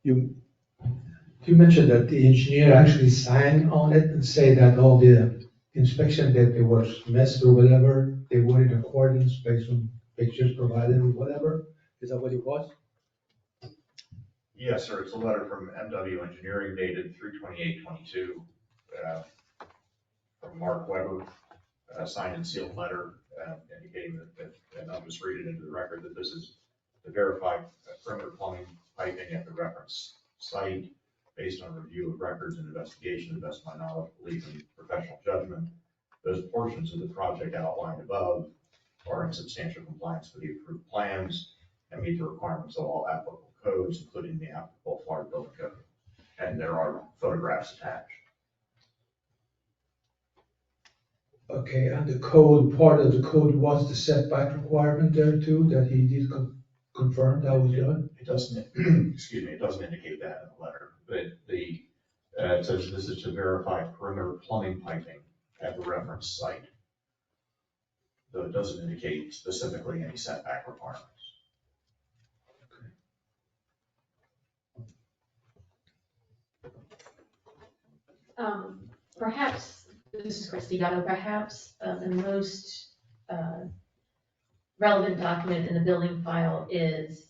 You mentioned that the engineer actually signed on it and say that all the inspection that there was messed or whatever, they were in accordance based on pictures provided or whatever? Is that what it was? Yes, sir. It's a letter from MW Engineering dated 3/28/22 from Mark Weber, signed and sealed letter indicating that, and I'll just read it into the record, that this is to verify perimeter plumbing piping at the reference site. based on review of records and investigation, to the best of my knowledge, belief, and professional judgment, those portions of the project outlined above are in substantial compliance with the approved plans and meet the requirements of all applicable codes, including the applicable Florida Building Code. And there are photographs attached. Okay, and the code, part of the code was the setback requirement there too, that he did confirm that was done? It doesn't, excuse me, it doesn't indicate that in the letter, but it says this is to verify perimeter plumbing piping at the reference site. Though it doesn't indicate specifically any setback requirements. Perhaps, this is Christy Gatto, perhaps the most relevant document in the building file is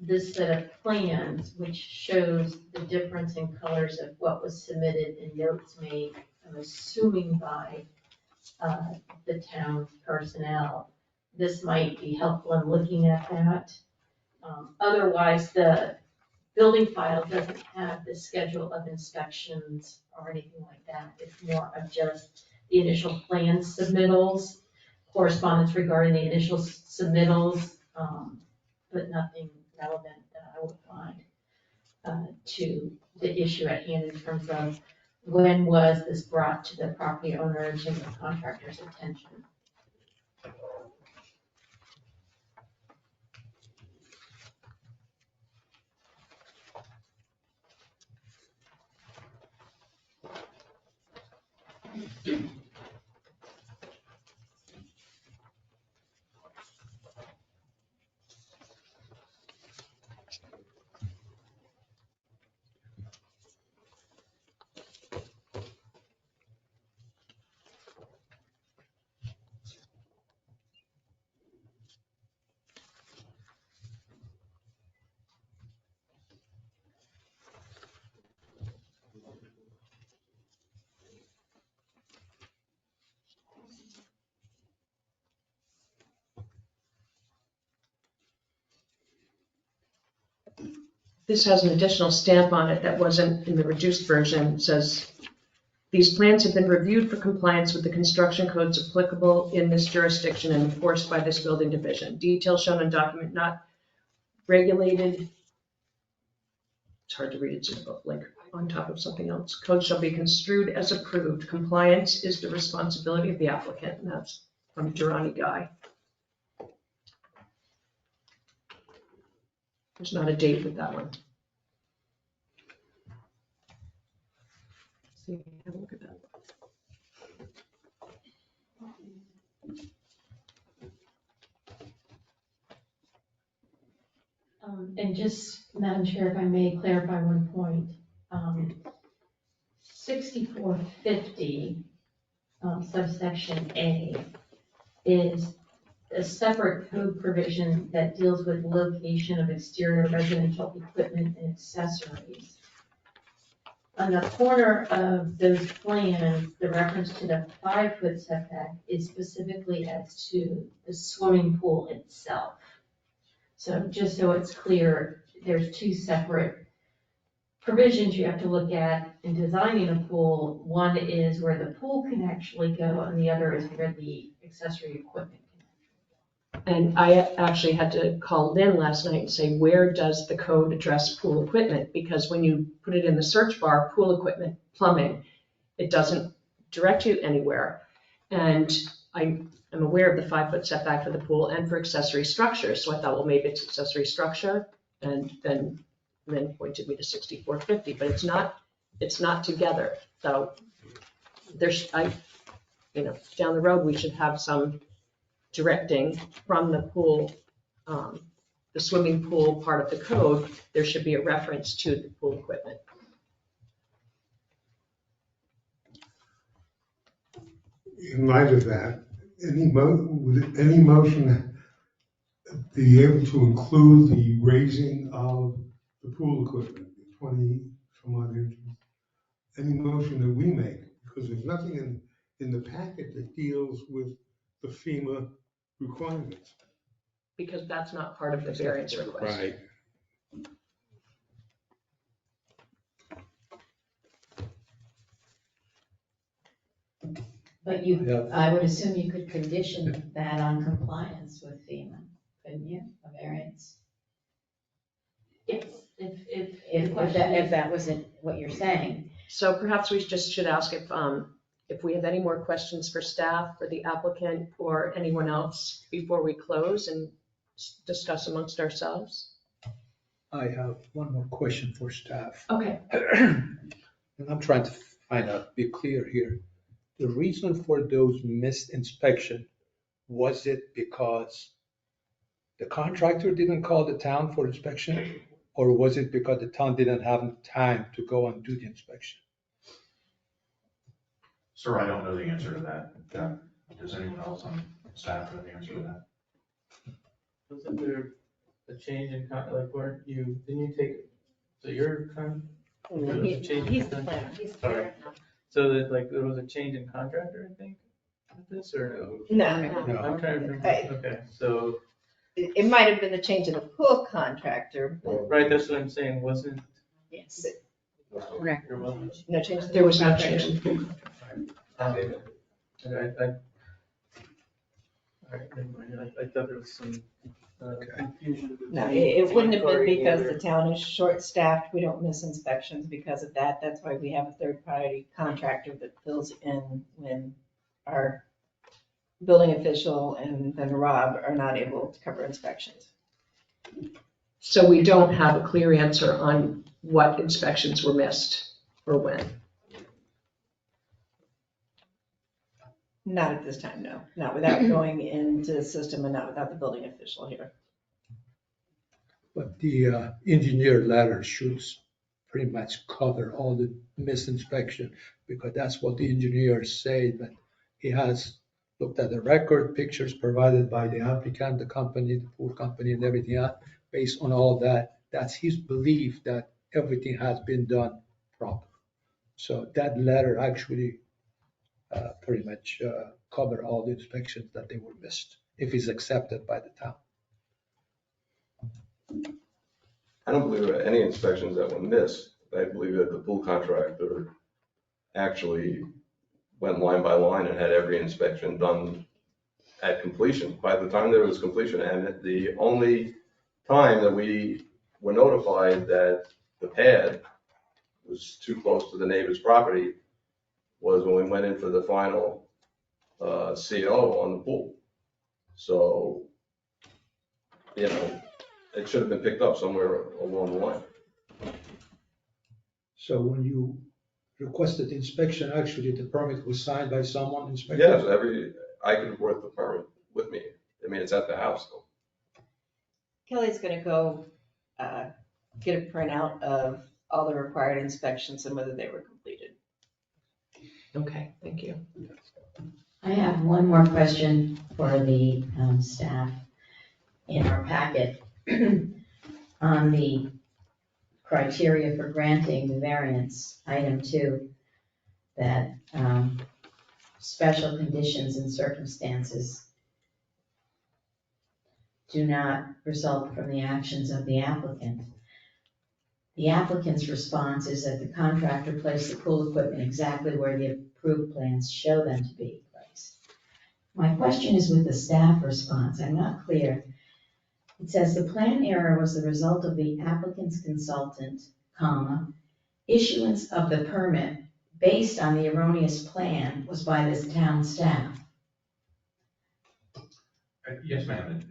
this set of plans, which shows the difference in colors of what was submitted and notes made, I'm assuming by the town personnel. This might be helpful in looking at that. Otherwise, the building file doesn't have the schedule of inspections or anything like that. It's more of just the initial plan submittals, correspondence regarding the initial submittals, but nothing relevant that I would find to the issue at hand in terms of when was this brought to the property owners and the contractor's attention. This has an additional stamp on it that wasn't in the reduced version. It says, these plans have been reviewed for compliance with the construction codes applicable in this jurisdiction and enforced by this building division. Details shown on document not regulated. It's hard to read, it's like on top of something else. Code shall be construed as approved. Compliance is the responsibility of the applicant, and that's from Durrani Guy. There's not a date with that one. See, have a look at that. And just, Madam Chair, if I may clarify one point, 6450 subsection A is a separate code provision that deals with location of exterior residential equipment and accessories. On the corner of those plans, the reference to the 5-foot setback is specifically as to the swimming pool itself. So just so it's clear, there's two separate provisions you have to look at in designing a pool. One is where the pool can actually go, and the other is where the accessory equipment can. And I actually had to call Lynn last night and say, where does the code address pool equipment? Because when you put it in the search bar, pool equipment, plumbing, it doesn't direct you anywhere. And I'm aware of the 5-foot setback for the pool and for accessory structures. So I thought, well, maybe it's accessory structure. And then Lynn pointed me to 6450, but it's not together. So there's, down the road, we should have some directing from the pool, the swimming pool part of the code. There should be a reference to the pool equipment. In light of that, would any motion be able to include the raising of the pool equipment, 20 some odd inches? Any motion that we make, because there's nothing in the packet that deals with the FEMA requirements. Because that's not part of the variance request. Right. But I would assume you could condition that on compliance with FEMA, couldn't you, a variance? Yes, if. If that wasn't what you're saying. So perhaps we just should ask if we have any more questions for staff, for the applicant, or anyone else before we close and discuss amongst ourselves. I have one more question for staff. Okay. And I'm trying to find out, be clear here. The reason for those missed inspection, was it because the contractor didn't call the town for inspection? Or was it because the town didn't have time to go and do the inspection? Sir, I don't know the answer to that. Does anyone else on staff know the answer to that? Wasn't there a change in, like, weren't you, didn't you take, so your He's the planner. Sorry. So that, like, there was a change in contractor, I think, with this, or? No. I'm trying to remember, Hey. okay, so, It might have been the change of the pool contractor, but right, that's what I'm saying, wasn't? yes. There wasn't. No change. There was no change in the Okay, all right, never mind. I thought there was some confusion. No, it wouldn't have been because the town is short-staffed, we don't miss inspections because of that. That's why we have a third-party contractor that fills in when our building official and then Rob are not able to cover inspections. So we don't have a clear answer on what inspections were missed or when. Not at this time, no. Not without going into the system and not without the building official here. But the engineer letter should pretty much cover all the missed inspection, because that's what the engineers say, that he has looked at the record, pictures provided by the applicant, the company, the pool company and everything else. Based on all that, that's his belief that everything has been done proper. So that letter actually pretty much cover all the inspections that they were missed, if it's accepted by the town. I don't believe there were any inspections that were missed. I believe that the pool contractor actually went line by line and had every inspection done at completion, by the time there was completion. And the only time that we were notified that the pad was too close to the neighbor's property was when we went in for the final CO on the pool. So, you know, it should have been picked up somewhere along the line. So when you requested inspection, actually the permit was signed by someone inspecting? Yes, I could have brought the permit with me. I mean, it's at the house though. Kelly's gonna go get a printout of all the required inspections and whether they were completed. Okay, thank you. I have one more question for the staff in our packet on the criteria for granting the variance, item 2, that special conditions and circumstances do not result from the actions of the applicant. The applicant's response is that the contractor placed the pool equipment exactly where the approved plans show them to be placed. My question is with the staff response. I'm not clear. It says the plan error was the result of the applicant's consultant, comma, issuance of the permit based on the erroneous plan was by this town staff. Yes, ma'am.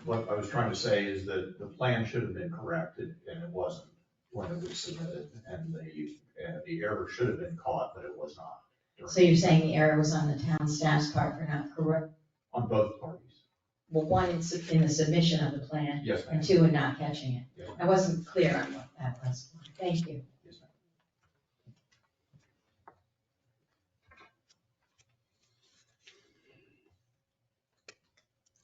What I was trying to say is that the plan should have been corrected and it wasn't when it was submitted, and the error should have been caught, but it was not. So you're saying the error was on the town staff's part for not correct? On both parties. Well, one in the submission of the plan. Yes, ma'am. And 2 in not catching it. Yes, ma'am. I wasn't clear on what that was. Thank you. Yes, ma'am.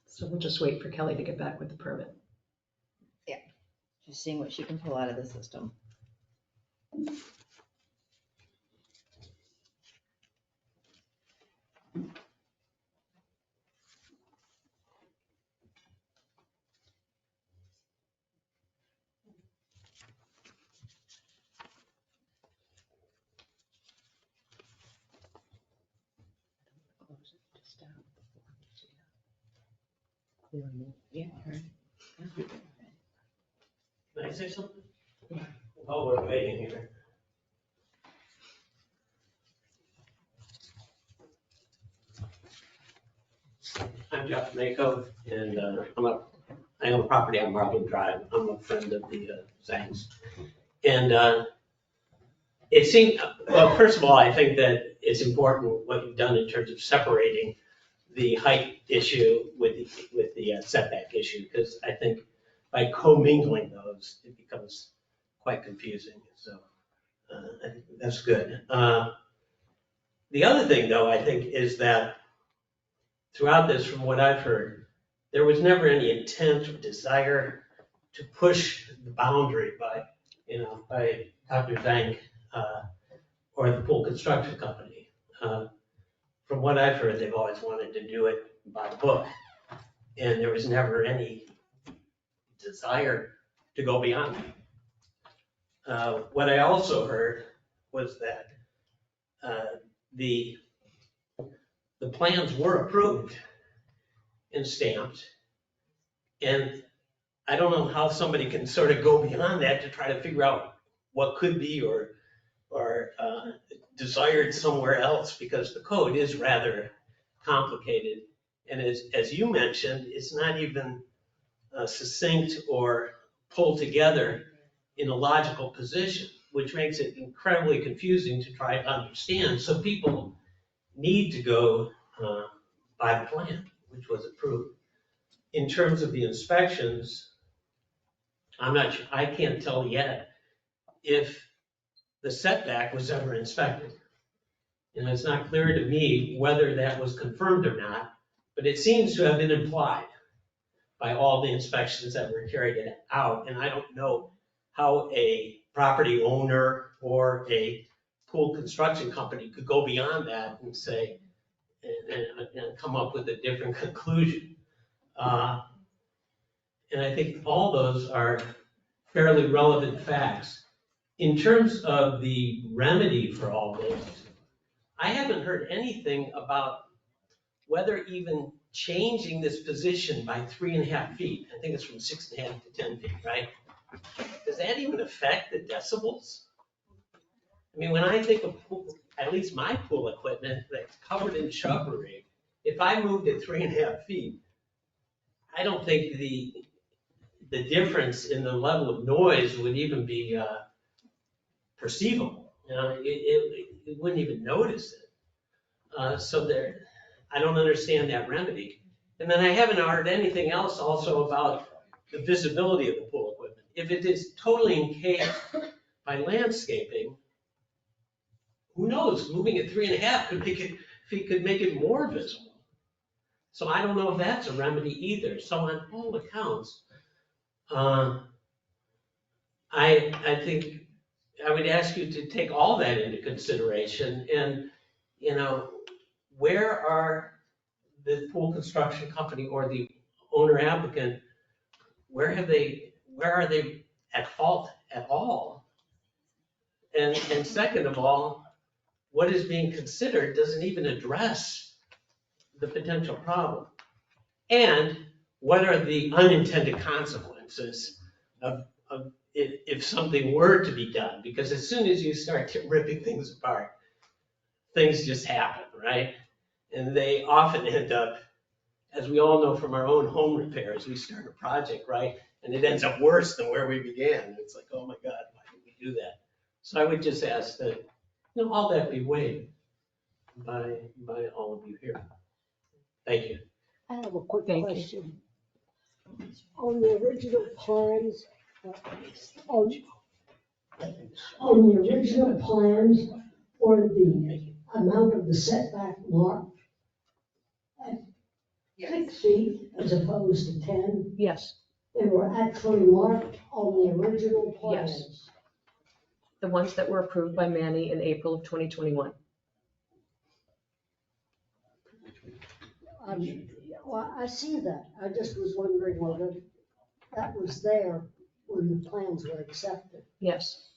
So we'll just wait for Kelly to get back with the permit. Just seeing what she can pull out of the system. Yeah. Can I say something? Oh, we're waiting here. I'm Jeff Mako, and I own property on Marlin Drive. I'm a friend of the Zangs. And it seemed, well, first of all, I think that it's important what you've done in terms of separating the height issue with the setback issue, because I think by commingling those, it becomes quite confusing. So I think that's good. The other thing, though, I think, is that throughout this, from what I've heard, there was never any intent or desire to push the boundary by Dr. Zank or the pool construction company. From what I've heard, they've always wanted to do it by the book, and there was never any desire to go beyond that. What I also heard was that the plans were approved and stamped, and I don't know how somebody can sort of go beyond that to try to figure out what could be or desired somewhere else, because the code is rather complicated. And as you mentioned, it's not even succinct or pulled together in a logical position, which makes it incredibly confusing to try to understand. So people need to go by the plan, which was approved. In terms of the inspections, I'm not sure, I can't tell yet if the setback was ever inspected. And it's not clear to me whether that was confirmed or not, but it seems to have been implied by all the inspections that were carried out. And I don't know how a property owner or a pool construction company could go beyond that and say, and come up with a different conclusion. And I think all those are fairly relevant facts. In terms of the remedy for all this, I haven't heard anything about whether even changing this position by 3.5 feet, I think it's from 6.5 to 10 feet, right? Does that even affect the decibels? I mean, when I think of pool, at least my pool equipment that's covered in shrubbery, if I moved it 3.5 feet, I don't think the difference in the level of noise would even be perceivable. You know, it wouldn't even notice it. So there, I don't understand that remedy. And then I haven't heard anything else also about the visibility of the pool equipment. If it is totally encased by landscaping, who knows? Moving it 3.5 could make it more visible. So I don't know if that's a remedy either. So on all accounts, I think I would ask you to take all that into consideration. And, you know, where are the pool construction company or the owner applicant, where are they at fault at all? And second of all, what is being considered doesn't even address the potential problem. And what are the unintended consequences of if something were to be done? Because as soon as you start ripping things apart, things just happen, right? And they often end up, as we all know from our own home repairs, we start a project, right? And it ends up worse than where we began. It's like, oh my God, why did we do that? So I would just ask that, you know, all that be weighed by all of you here. Thank you. I have a quick question. On the original plans, on the original plans, were the amount of the setback marked at 6 feet as opposed to 10? Yes. They were actually marked on the original plans? Yes. The ones that were approved by Manny in April of 2021. Well, I see that. I just was wondering whether that was there when the plans were accepted. Yes.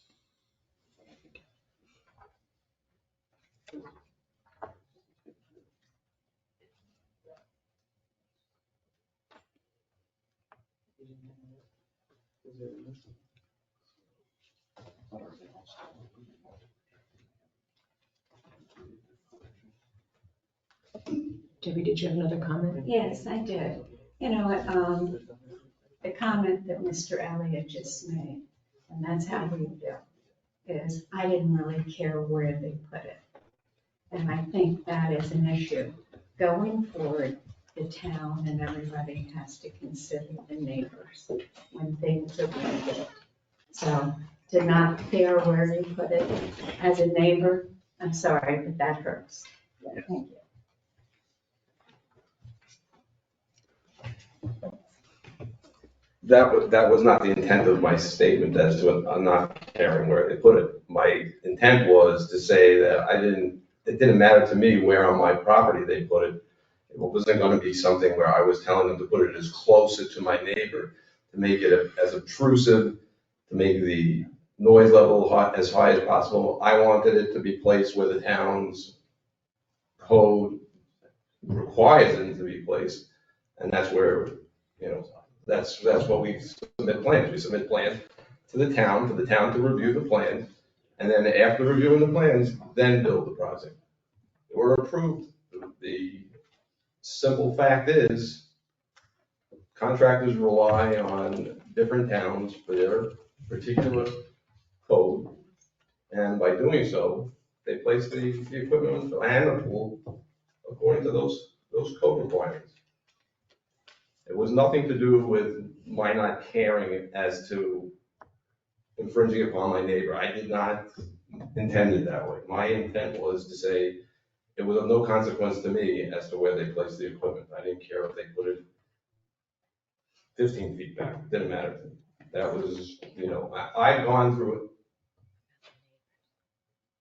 Debbie, did you have another comment? Yes, I did. You know, the comment that Mr. Elliott just made, and that's how we feel, is I didn't really care where they put it. And I think that is an issue. Going forward, the town and everybody has to consider the neighbors when things are being built. So to not care where you put it as a neighbor, I'm sorry, but that hurts. Thank you. That was not the intent of my statement as to I'm not caring where they put it. My intent was to say that it didn't matter to me where on my property they put it. It wasn't going to be something where I was telling them to put it as closer to my neighbor, to make it as obtrusive, to make the noise level as high as possible. I wanted it to be placed where the town's code requires it to be placed. And that's where, that's what we submit plans. We submit plans to the town, for the town to review the plans. And then after reviewing the plans, then build the project. We're approved. The simple fact is, contractors rely on different towns for their particular code. And by doing so, they place the equipment and the pool according to those code requirements. It was nothing to do with my not caring as to infringing upon my neighbor. I did not intend it that way. My intent was to say it was of no consequence to me as to where they placed the equipment. I didn't care if they put it 15 feet back. It didn't matter to me. That was, I've gone through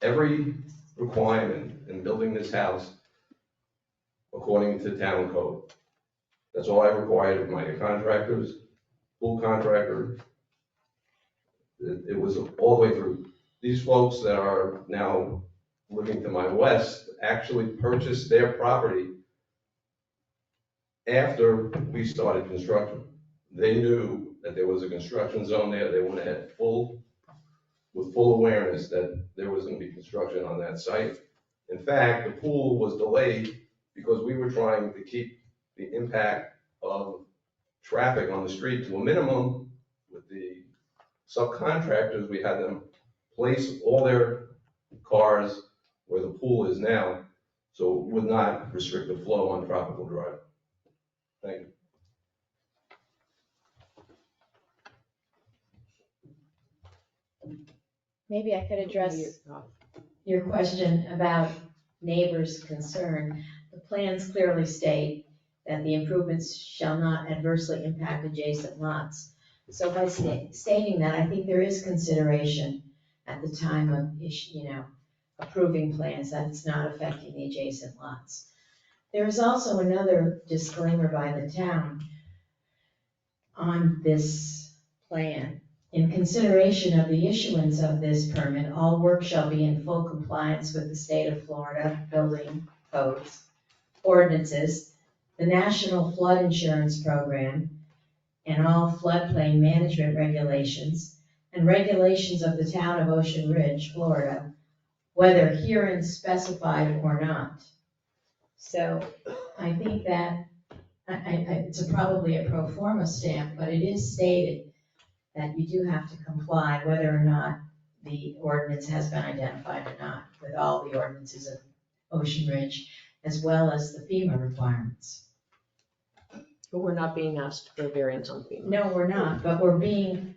every requirement in building this house according to town code. That's all I required of my contractors, pool contractor. It was all the way through. These folks that are now living to my west actually purchased their property after we started construction. They knew that there was a construction zone there. They went ahead with full awareness that there was going to be construction on that site. In fact, the pool was delayed because we were trying to keep the impact of traffic on the street to a minimum. With the subcontractors, we had them place all their cars where the pool is now, so it would not restrict the flow on Tropical Drive. Thank you. Maybe I could address your question about neighbors' concern. The plans clearly state that the improvements shall not adversely impact adjacent lots. So by stating that, I think there is consideration at the time of approving plans that it's not affecting the adjacent lots. There is also another disclaimer by the town on this plan. In consideration of the issuance of this permit, all work shall be in full compliance with the state of Florida building codes, ordinances, the National Flood Insurance Program, and all floodplain management regulations, and regulations of the town of Ocean Ridge, Florida, whether herein specified or not. So I think that it's probably a pro forma stamp, but it is stated that you do have to comply whether or not the ordinance has been identified or not, with all the ordinances of Ocean Ridge, as well as the FEMA requirements. But we're not being asked for a variance on FEMA. No, we're not, but we're being,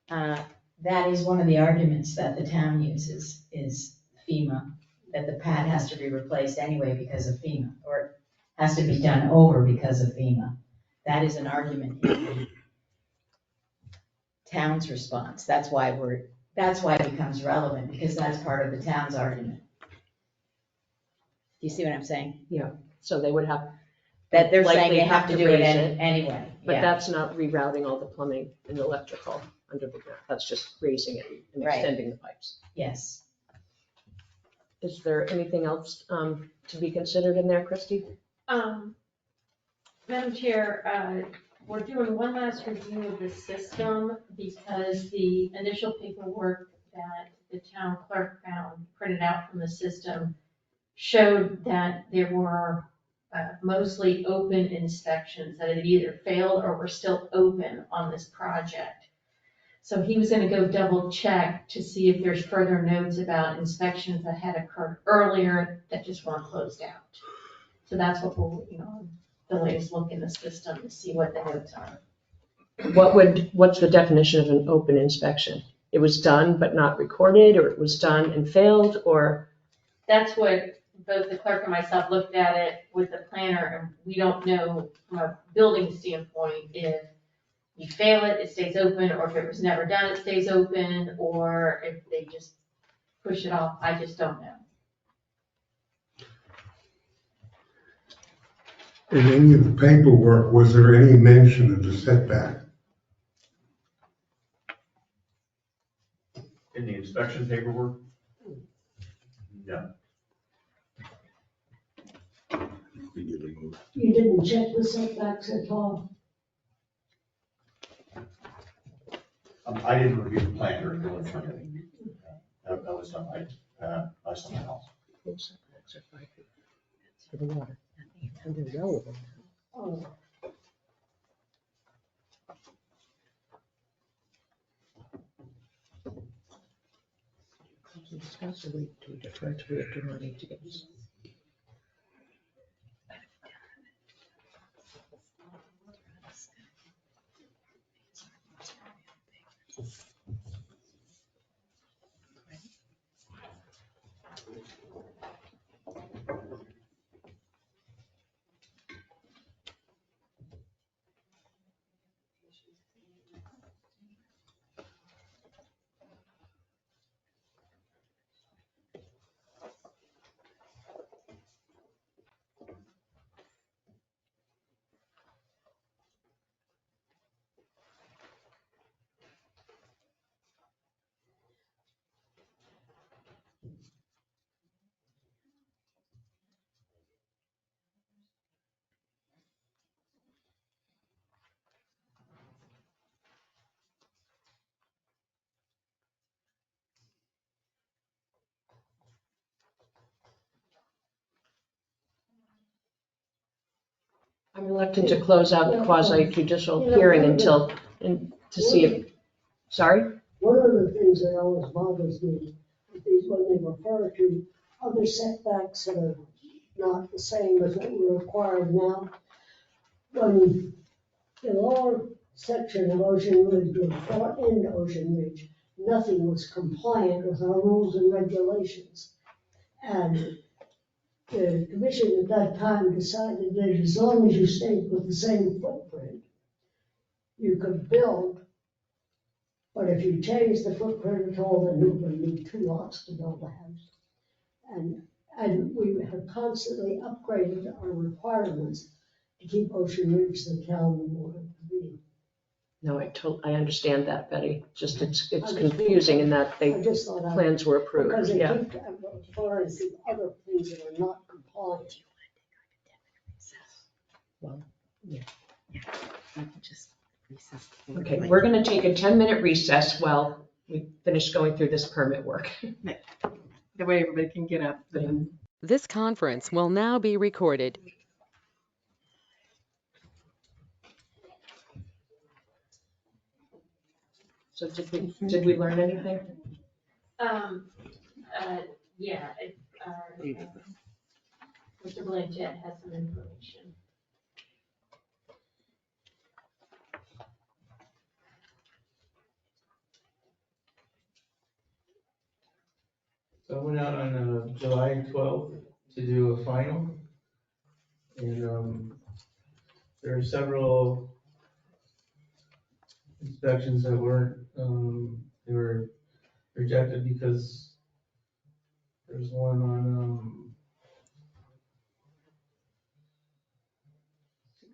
that is one of the arguments that the town uses, is FEMA, that the pad has to be replaced anyway because of FEMA, or has to be done over because of FEMA. That is an argument in the town's response. That's why it becomes relevant, because that's part of the town's argument. Do you see what I'm saying? Yeah, so they would have. That they're saying likely they have to do raise it anyway. But yeah. that's not rerouting all the plumbing and electrical under the ground. That's just raising it and Right. extending the pipes. Yes. Is there anything else to be considered in there, Christie? Madam Chair, we're doing one last review of the system because the initial paperwork that printed out from the system showed that there were mostly open inspections, that had either failed or were still open on this project. So he was gonna go double check to see if there's further notes about inspections that had occurred earlier that just weren't closed out. So that's what we're working on, the latest look in the system to see what the notes are. What's the definition of an open inspection? It was done but not recorded, or it was done and failed, or? That's what both the clerk and myself looked at it with the planner, and we don't know from a building standpoint if you fail it, it stays open, or if it was never done, it stays open, or if they just push it off. I just don't know. In any of the paperwork, was there any mention of the setback? In the inspection paperwork? No. You didn't check the setbacks at all? I didn't review the plan during the building permit. That was done by someone else. Setbacks are 5 feet for the water, and they're well within. Oh. Discuss or we defer to the attorney to get this. I'm reluctant to close out the quasi judicial hearing until, and to see if, sorry? One of the things that always bothers me is when they refer to other setbacks that are not the same as what we're requiring now. When the lower section of Ocean Ridge was brought into Ocean Ridge, nothing was compliant with our rules and regulations. And the commission at that time decided that as long as you stayed with the same footprint, you could build. But if you change the footprint at all, then you would need 2 lots to build a house. And we have constantly upgraded our requirements to keep Ocean Ridge the town we want it to be. No, I understand that, Betty. Just it's confusing in that plans were approved, Because they yeah. keep, as far as the other things that are not compliant. Well, yeah. Okay, we're gonna take a 10-minute recess while we finish going through this permit work. The way everybody can get up. This conference will now be recorded. So did we learn anything? Yeah, Mr. Blanchett has some information. So I went out on July 12th to do a final. And there are several inspections that weren't, they were rejected because there's one on,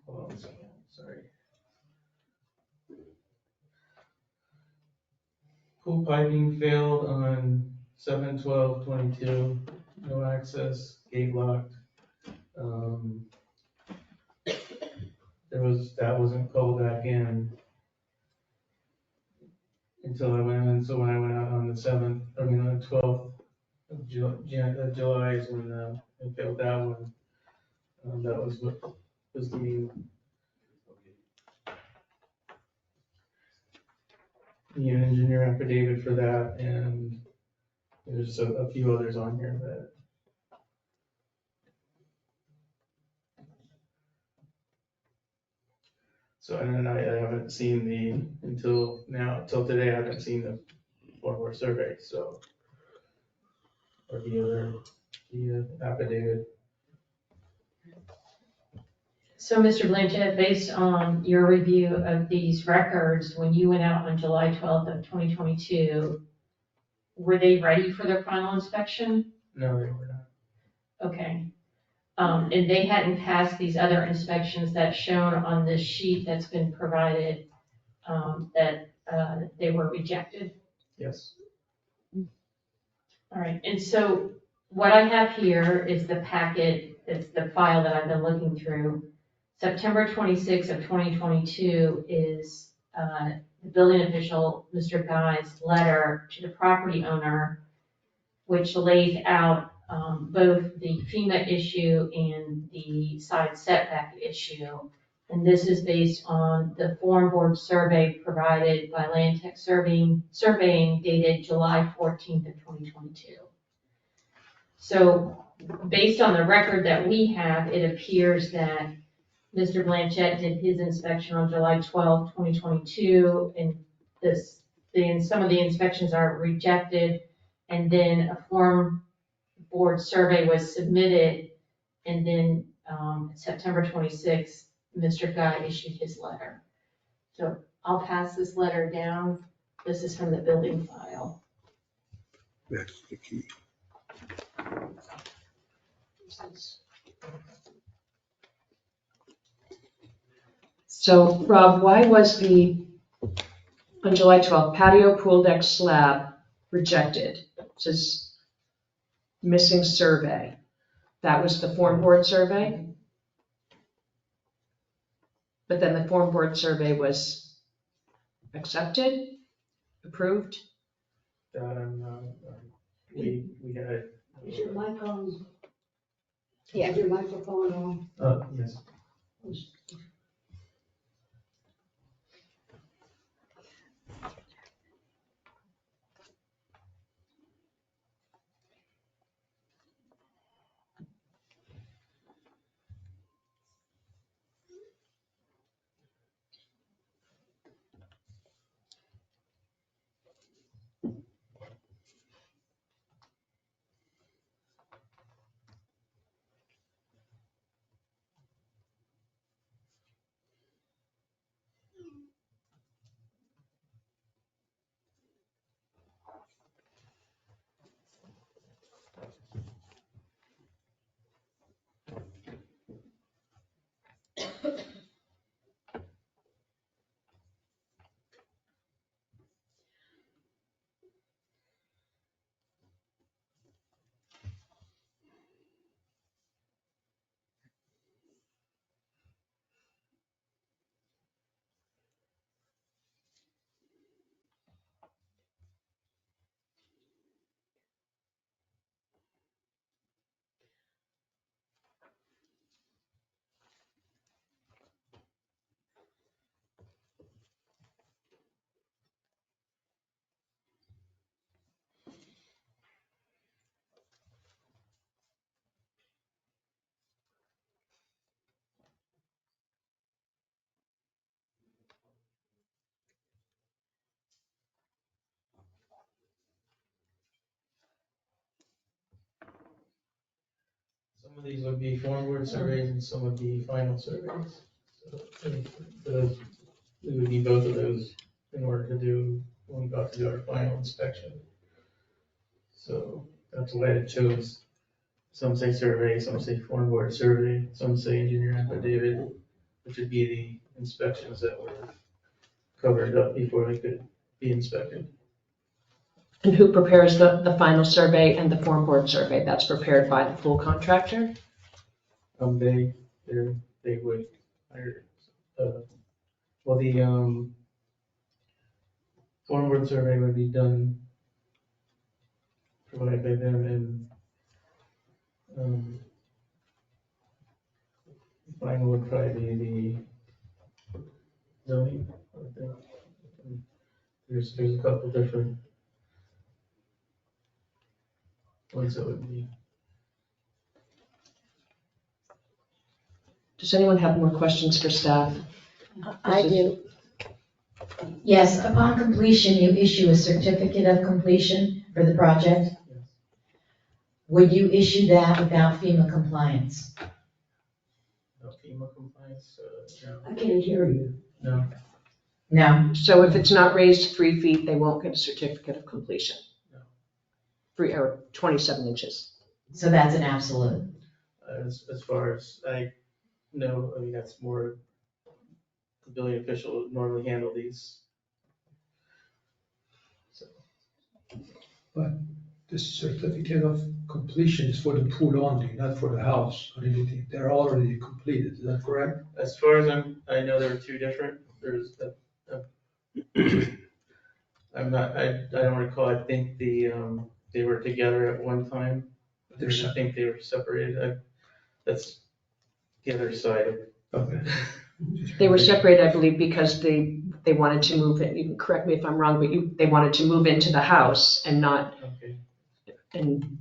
hold on a second, sorry. Pool piping failed on 7/12/22, no access, gate locked. That wasn't called back in until I went in, so when I went out on the 7th, on the 12th, July is when I failed that one. That was what was the engineer affidavit for that, and there's a few others on here that. So, and then I haven't seen until today, I haven't seen the former survey, so. Or the affidavit. So, Mr. Blanchett, based on your review of these records, when you went out on July 12th of 2022, were they ready for their final inspection? No, they were not. Okay. And they hadn't passed these other inspections that's shown on this sheet that's been provided, that they were rejected? Yes. All right, and so what I have here is the packet, it's the file that I've been looking through. September 26th of 2022 is the building official, Mr. Guy's letter to the property owner, which lays out both the FEMA issue and the side setback issue. And this is based on the form board survey provided by Land Tech Surveying dated July 14th of 2022. So based on the record that we have, it appears that Mr. Blanchett did his inspection on July 12th, 2022, and some of the inspections are rejected, and then a form board survey was submitted, and then September 26th, Mr. Guy issued his letter. So I'll pass this letter down. This is from the building file. That's the key. So Rob, why was on July 12th, patio pool deck slab rejected? It says missing survey. That was the form board survey? But then the form board survey was accepted, approved? We had. Is your mic on? Yeah. Is your microphone on? Yes. Some of these would be form board surveys and some would be final surveys. So we would need both of those in order to do, when we got to do our final inspection. So that's why it chose, some say survey, some say form board survey, some say engineer affidavit, which would be the inspections that were covered up before they could be inspected. And who prepares the final survey and the form board survey? That's prepared by the pool contractor? They would hire, well, the, form board survey would be done provided by them, and final would probably be the zoning, I think. There's a couple different ones that would be. Does anyone have more questions for staff? I do. Yes, upon completion, you issue a certificate of completion for the project. Would you issue that without FEMA compliance? No FEMA compliance, no. I can't hear you. No. No. So if it's not raised 3 feet, they won't get a certificate of completion? No. 3 or 27 inches? So that's an absolute. As far as I know, I mean, that's more the building official would normally handle these. So. But the certificate of completion is for the pool only, not for the house or anything. They're already completed, is that correct? As far as I know there are two different, there's I'm not, I don't recall, I think they were together at one time. I think they were separated. That's the other side of. Okay. They were separated, I believe, because they wanted to move it, you can correct me if I'm wrong, but they wanted to move into the house and not, Okay. and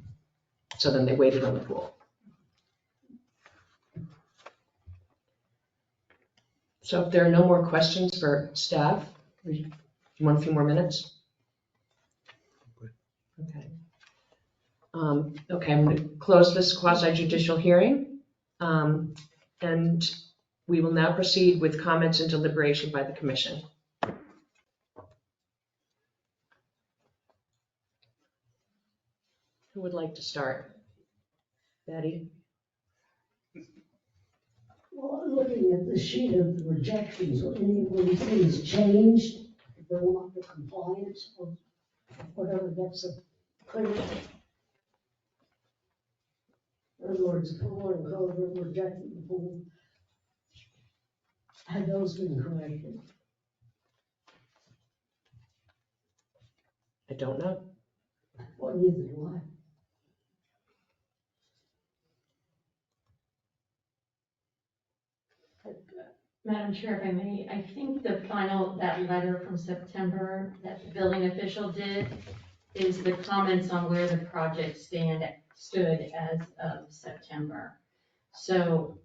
so then they waited on the pool. So if there are no more questions for staff, you want a few more minutes? Okay. Okay, I'm going to close this quasi judicial hearing. And we will now proceed with comments and deliberation by the commission. Who would like to start? Betty? Well, looking at the sheet of the rejections, or any of these things changed, if they're not the compliance or whatever gets a clear. In other words, pool and culvert rejected the pool. Had those been corrected? I don't know. Well, neither do I. Madam Chair, if I may, I think the final, that letter from September that the building official did is the comments on where the project stood as of September. So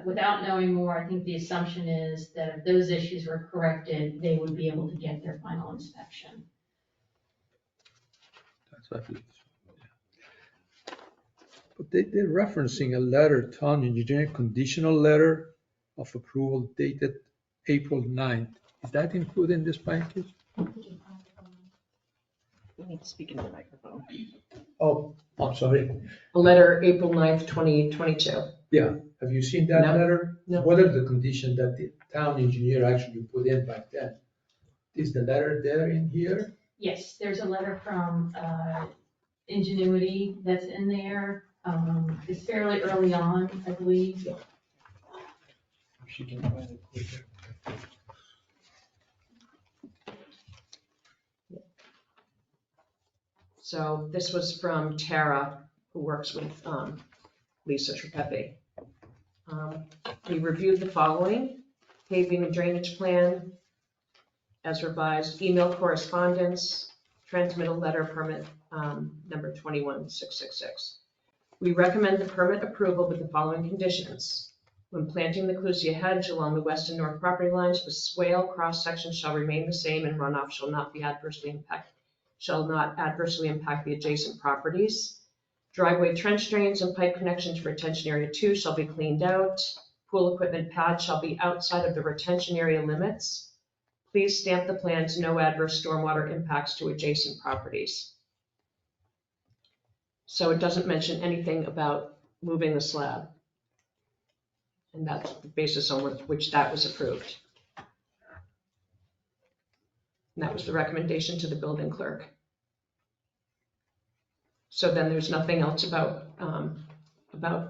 without knowing more, I think the assumption is that if those issues were corrected, they would be able to get their final inspection. That's what it is. But they're referencing a letter, town engineering conditional letter of approval dated April 9th. Is that included in this package? You need to speak into the microphone. Oh, I'm sorry. A letter, April 9th, 2022. Yeah, have you seen that No. letter? No. What are the conditions that the town engineer actually put in back then? Is the letter there in here? Yes, there's a letter from Ingenuity that's in there. It's fairly early on, I believe. She can find it quicker. So this was from Tara, who works with Lisa Trepepe. We reviewed the following: paving and drainage plan as revised, email correspondence, transmittal letter permit number 21666. We recommend the permit approval with the following conditions. When planting the Clusia hedge along the west and north property lines, the swale cross-section shall remain the same and runoff shall not adversely impact the adjacent properties. Driveway trench drains and pipe connections for retention area 2 shall be cleaned out. Pool equipment pad shall be outside of the retention area limits. Please stamp the plans, no adverse stormwater impacts to adjacent properties. So it doesn't mention anything about moving the slab. And that's the basis on which that was approved. And that was the recommendation to the building clerk. So then there's nothing else about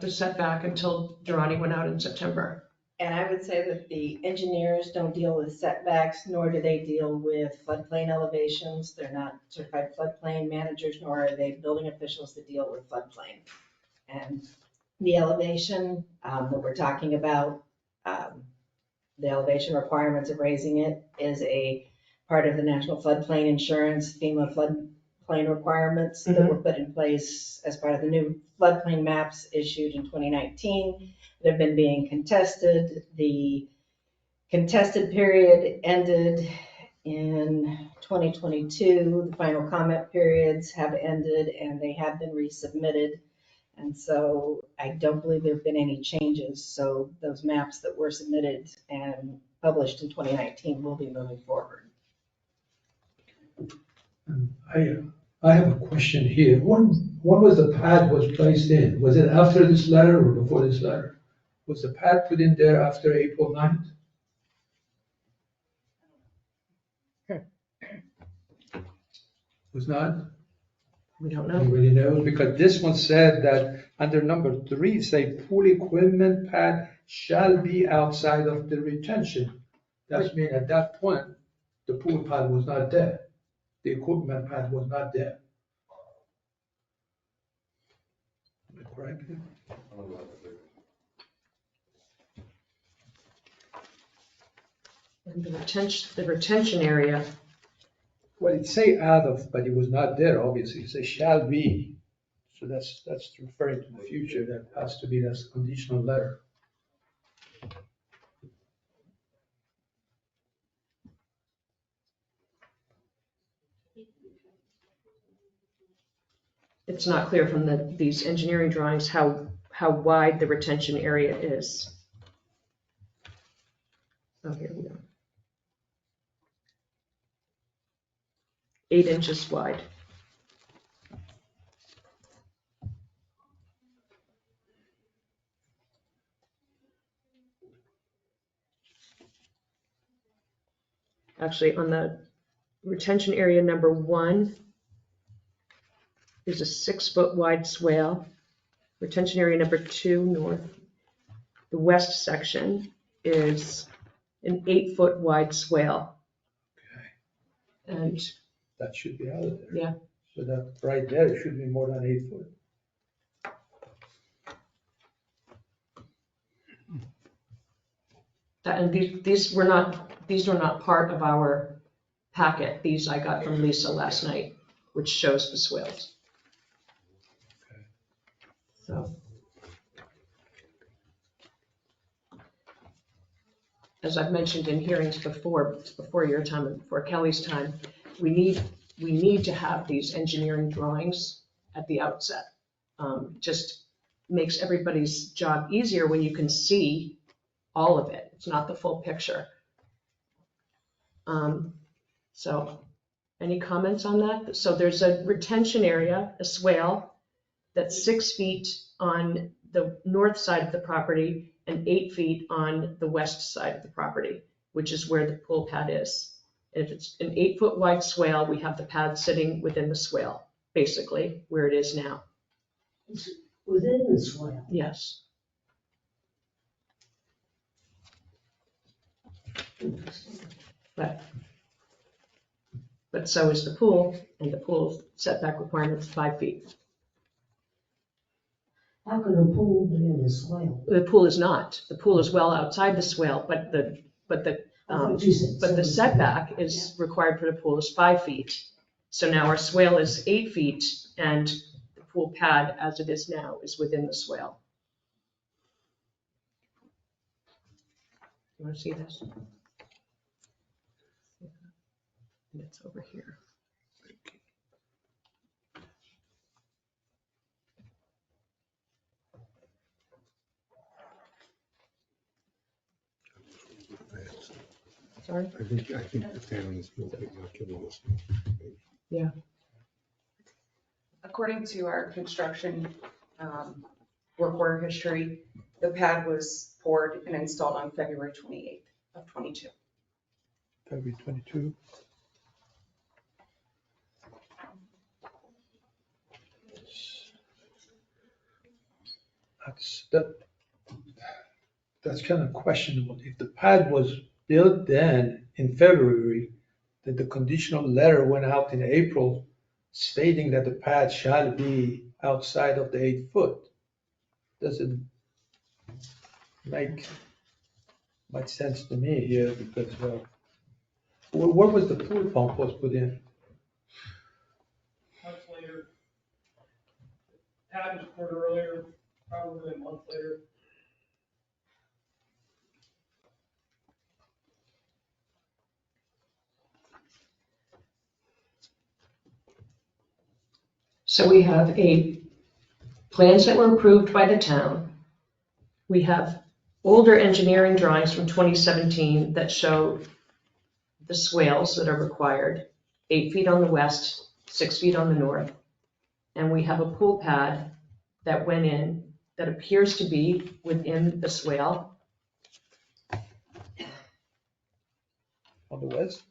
the setback until Durrani went out in September. And I would say that the engineers don't deal with setbacks, nor do they deal with floodplain elevations. They're not certified floodplain managers, nor are they building officials that deal with floodplain. And the elevation that we're talking about, the elevation requirements of raising it is a part of the National Floodplain Insurance FEMA floodplain requirements that were put in place as part of the new floodplain maps issued in 2019 that have been being contested. The contested period ended in 2022. The final comment periods have ended and they have been resubmitted. And so I don't believe there have been any changes. So those maps that were submitted and published in 2019 will be moving forward. I have a question here. When was the pad was placed in? Was it after this letter or before this letter? Was the pad put in there after April 9th? Was not? We don't know. Anybody knows? Because this one said that under number 3, say pool equipment pad shall be outside of the retention. That means at that point, the pool pad was not there. The equipment pad was not there. Am I correct? And the retention area, Well, it say out of, but it was not there, obviously. It says shall be. So that's referring to the future. That has to be this conditional letter. it's not clear from these engineering drawings how wide the retention area is. Oh, here we go. 8 inches wide. Actually, on the retention area number 1 is a 6-foot wide swale. Retention area number 2 north, the west section is an 8-foot wide swale. Okay. And That should be out of there. yeah, So that right there, it should be more than 8 foot. and these were not part of our packet. These I got from Lisa last night, which shows the swales. So, as I've mentioned in hearings before your time and before Kelly's time, we need to have these engineering drawings at the outset. Just makes everybody's job easier when you can see all of it. It's not the full picture. So, any comments on that? So there's a retention area, a swale, that's 6 feet on the north side of the property and 8 feet on the west side of the property, which is where the pool pad is. And if it's an 8-foot wide swale, we have the pad sitting within the swale, basically, where it is now. It's within the swale. Yes. But so is the pool, and the pool setback requirement is 5 feet. How can a pool be in a swale? The pool is not. The pool is well outside the swale, but the setback is required for the pool is 5 feet. So now our swale is 8 feet, and the pool pad, as it is now, is within the swale. You want to see this? It's over here. Sorry? I think the town is built it, not killing us. Yeah. According to our construction work order history, the pad was poured and installed on February 28th of 22. February 22. that's kind of questionable. If the pad was built then in February, then the conditional letter went out in April stating that the pad shall be outside of the 8 foot. Doesn't make much sense to me here because, where was the pool pump was put in? Months later. Pad was poured earlier, probably a month later. So we have plans that were approved by the town. We have older engineering drawings from 2017 that show the swales that are required, 8 feet on the west, 6 feet on the north. And we have a pool pad that went in that appears to be within the swale. On the west?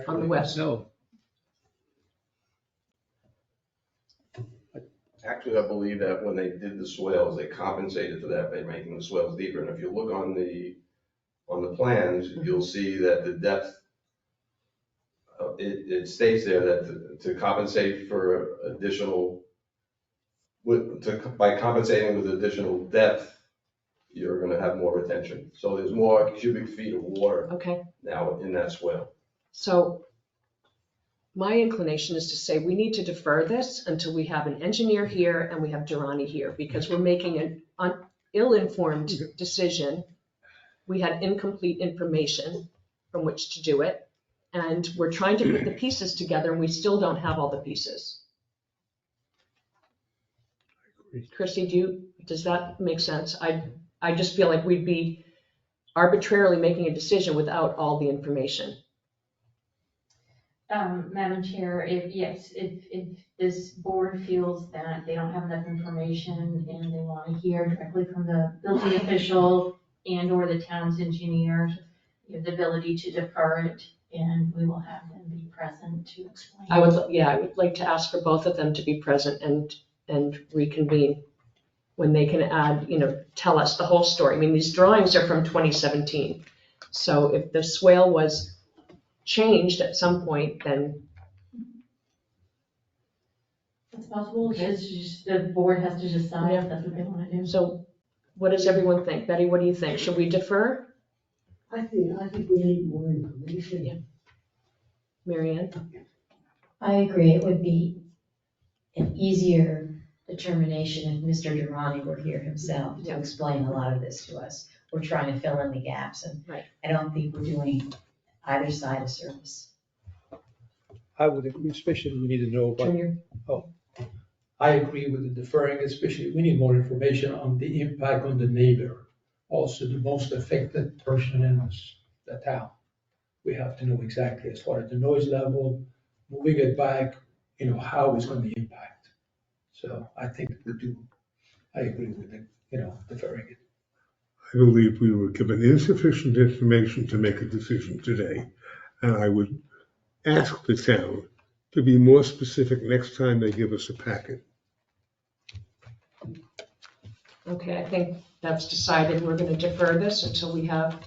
On the west. No. Actually, I believe that when they did the swales, they compensated for that by making the swales deeper. And if you look on the plans, you'll see that the depth, it states there that to compensate for additional, by compensating with additional depth, you're gonna have more retention. So there's more cubic feet of water now in that swale. So my inclination is to say we need to defer this until we have an engineer here and we have Durrani here, because we're making an ill-informed decision. We had incomplete information from which to do it, and we're trying to put the pieces together and we still don't have all the pieces. Christy, does that make sense? I just feel like we'd be arbitrarily making a decision without all the information. Madam Chair, if this board feels that they don't have enough information and they want to hear directly from the building official and or the town's engineer, you have the ability to defer it, and we will have them be present to explain. I would like to ask for both of them to be present and reconvene when they can add, tell us the whole story. I mean, these drawings are from 2017. So if the swale was changed at some point, then. It's possible, it's just the board has to decide if that's what they want to do. So what does everyone think? Betty, what do you think? Should we defer? I think we need more information. Yeah. Mary Ann? I agree. It would be an easier determination if Mr. Durrani were here himself to explain a lot of this to us. We're trying to fill in the gaps, and I don't think we're doing either side of service. I would agree, especially we need to know about, I agree with the deferring, especially we need more information on the impact on the neighbor. Also, the most affected person in the town. We have to know exactly as far as the noise level, moving it back, how it's going to impact. So I think I agree with it, deferring it. I believe we were given insufficient information to make a decision today, and I would ask the town to be more specific next time they give us a packet. Okay, I think that's decided. We're going to defer this until we have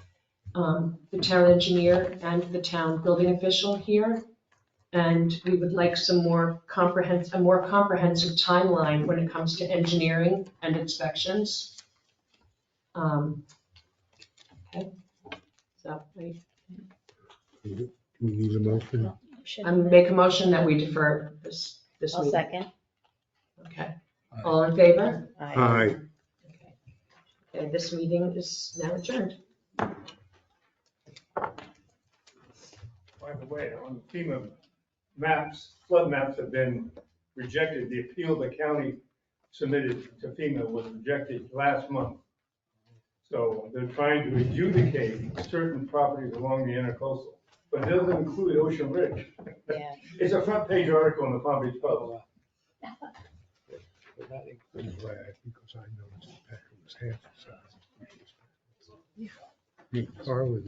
the town engineer and the town building official here. And we would like a more comprehensive timeline when it comes to engineering and inspections. Okay, so We need a motion. I make a motion that we defer this I'll meeting. second. Okay, all in favor? Aye. Okay, this meeting is now adjourned. By the way, on FEMA maps, flood maps have been rejected. The appeal the county submitted to FEMA was rejected last month. So they're trying to adjudicate certain properties along the intercoastal, but it doesn't include Ocean Ridge. Yeah. It's a front page article in the Palm Beach Post. Because I noticed the packet was half the size. Carla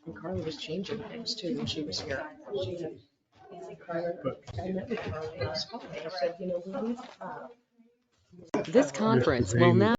And Carla was changing things too when she was here. She had, I met with Carla last fall. I said, we need. This conference will now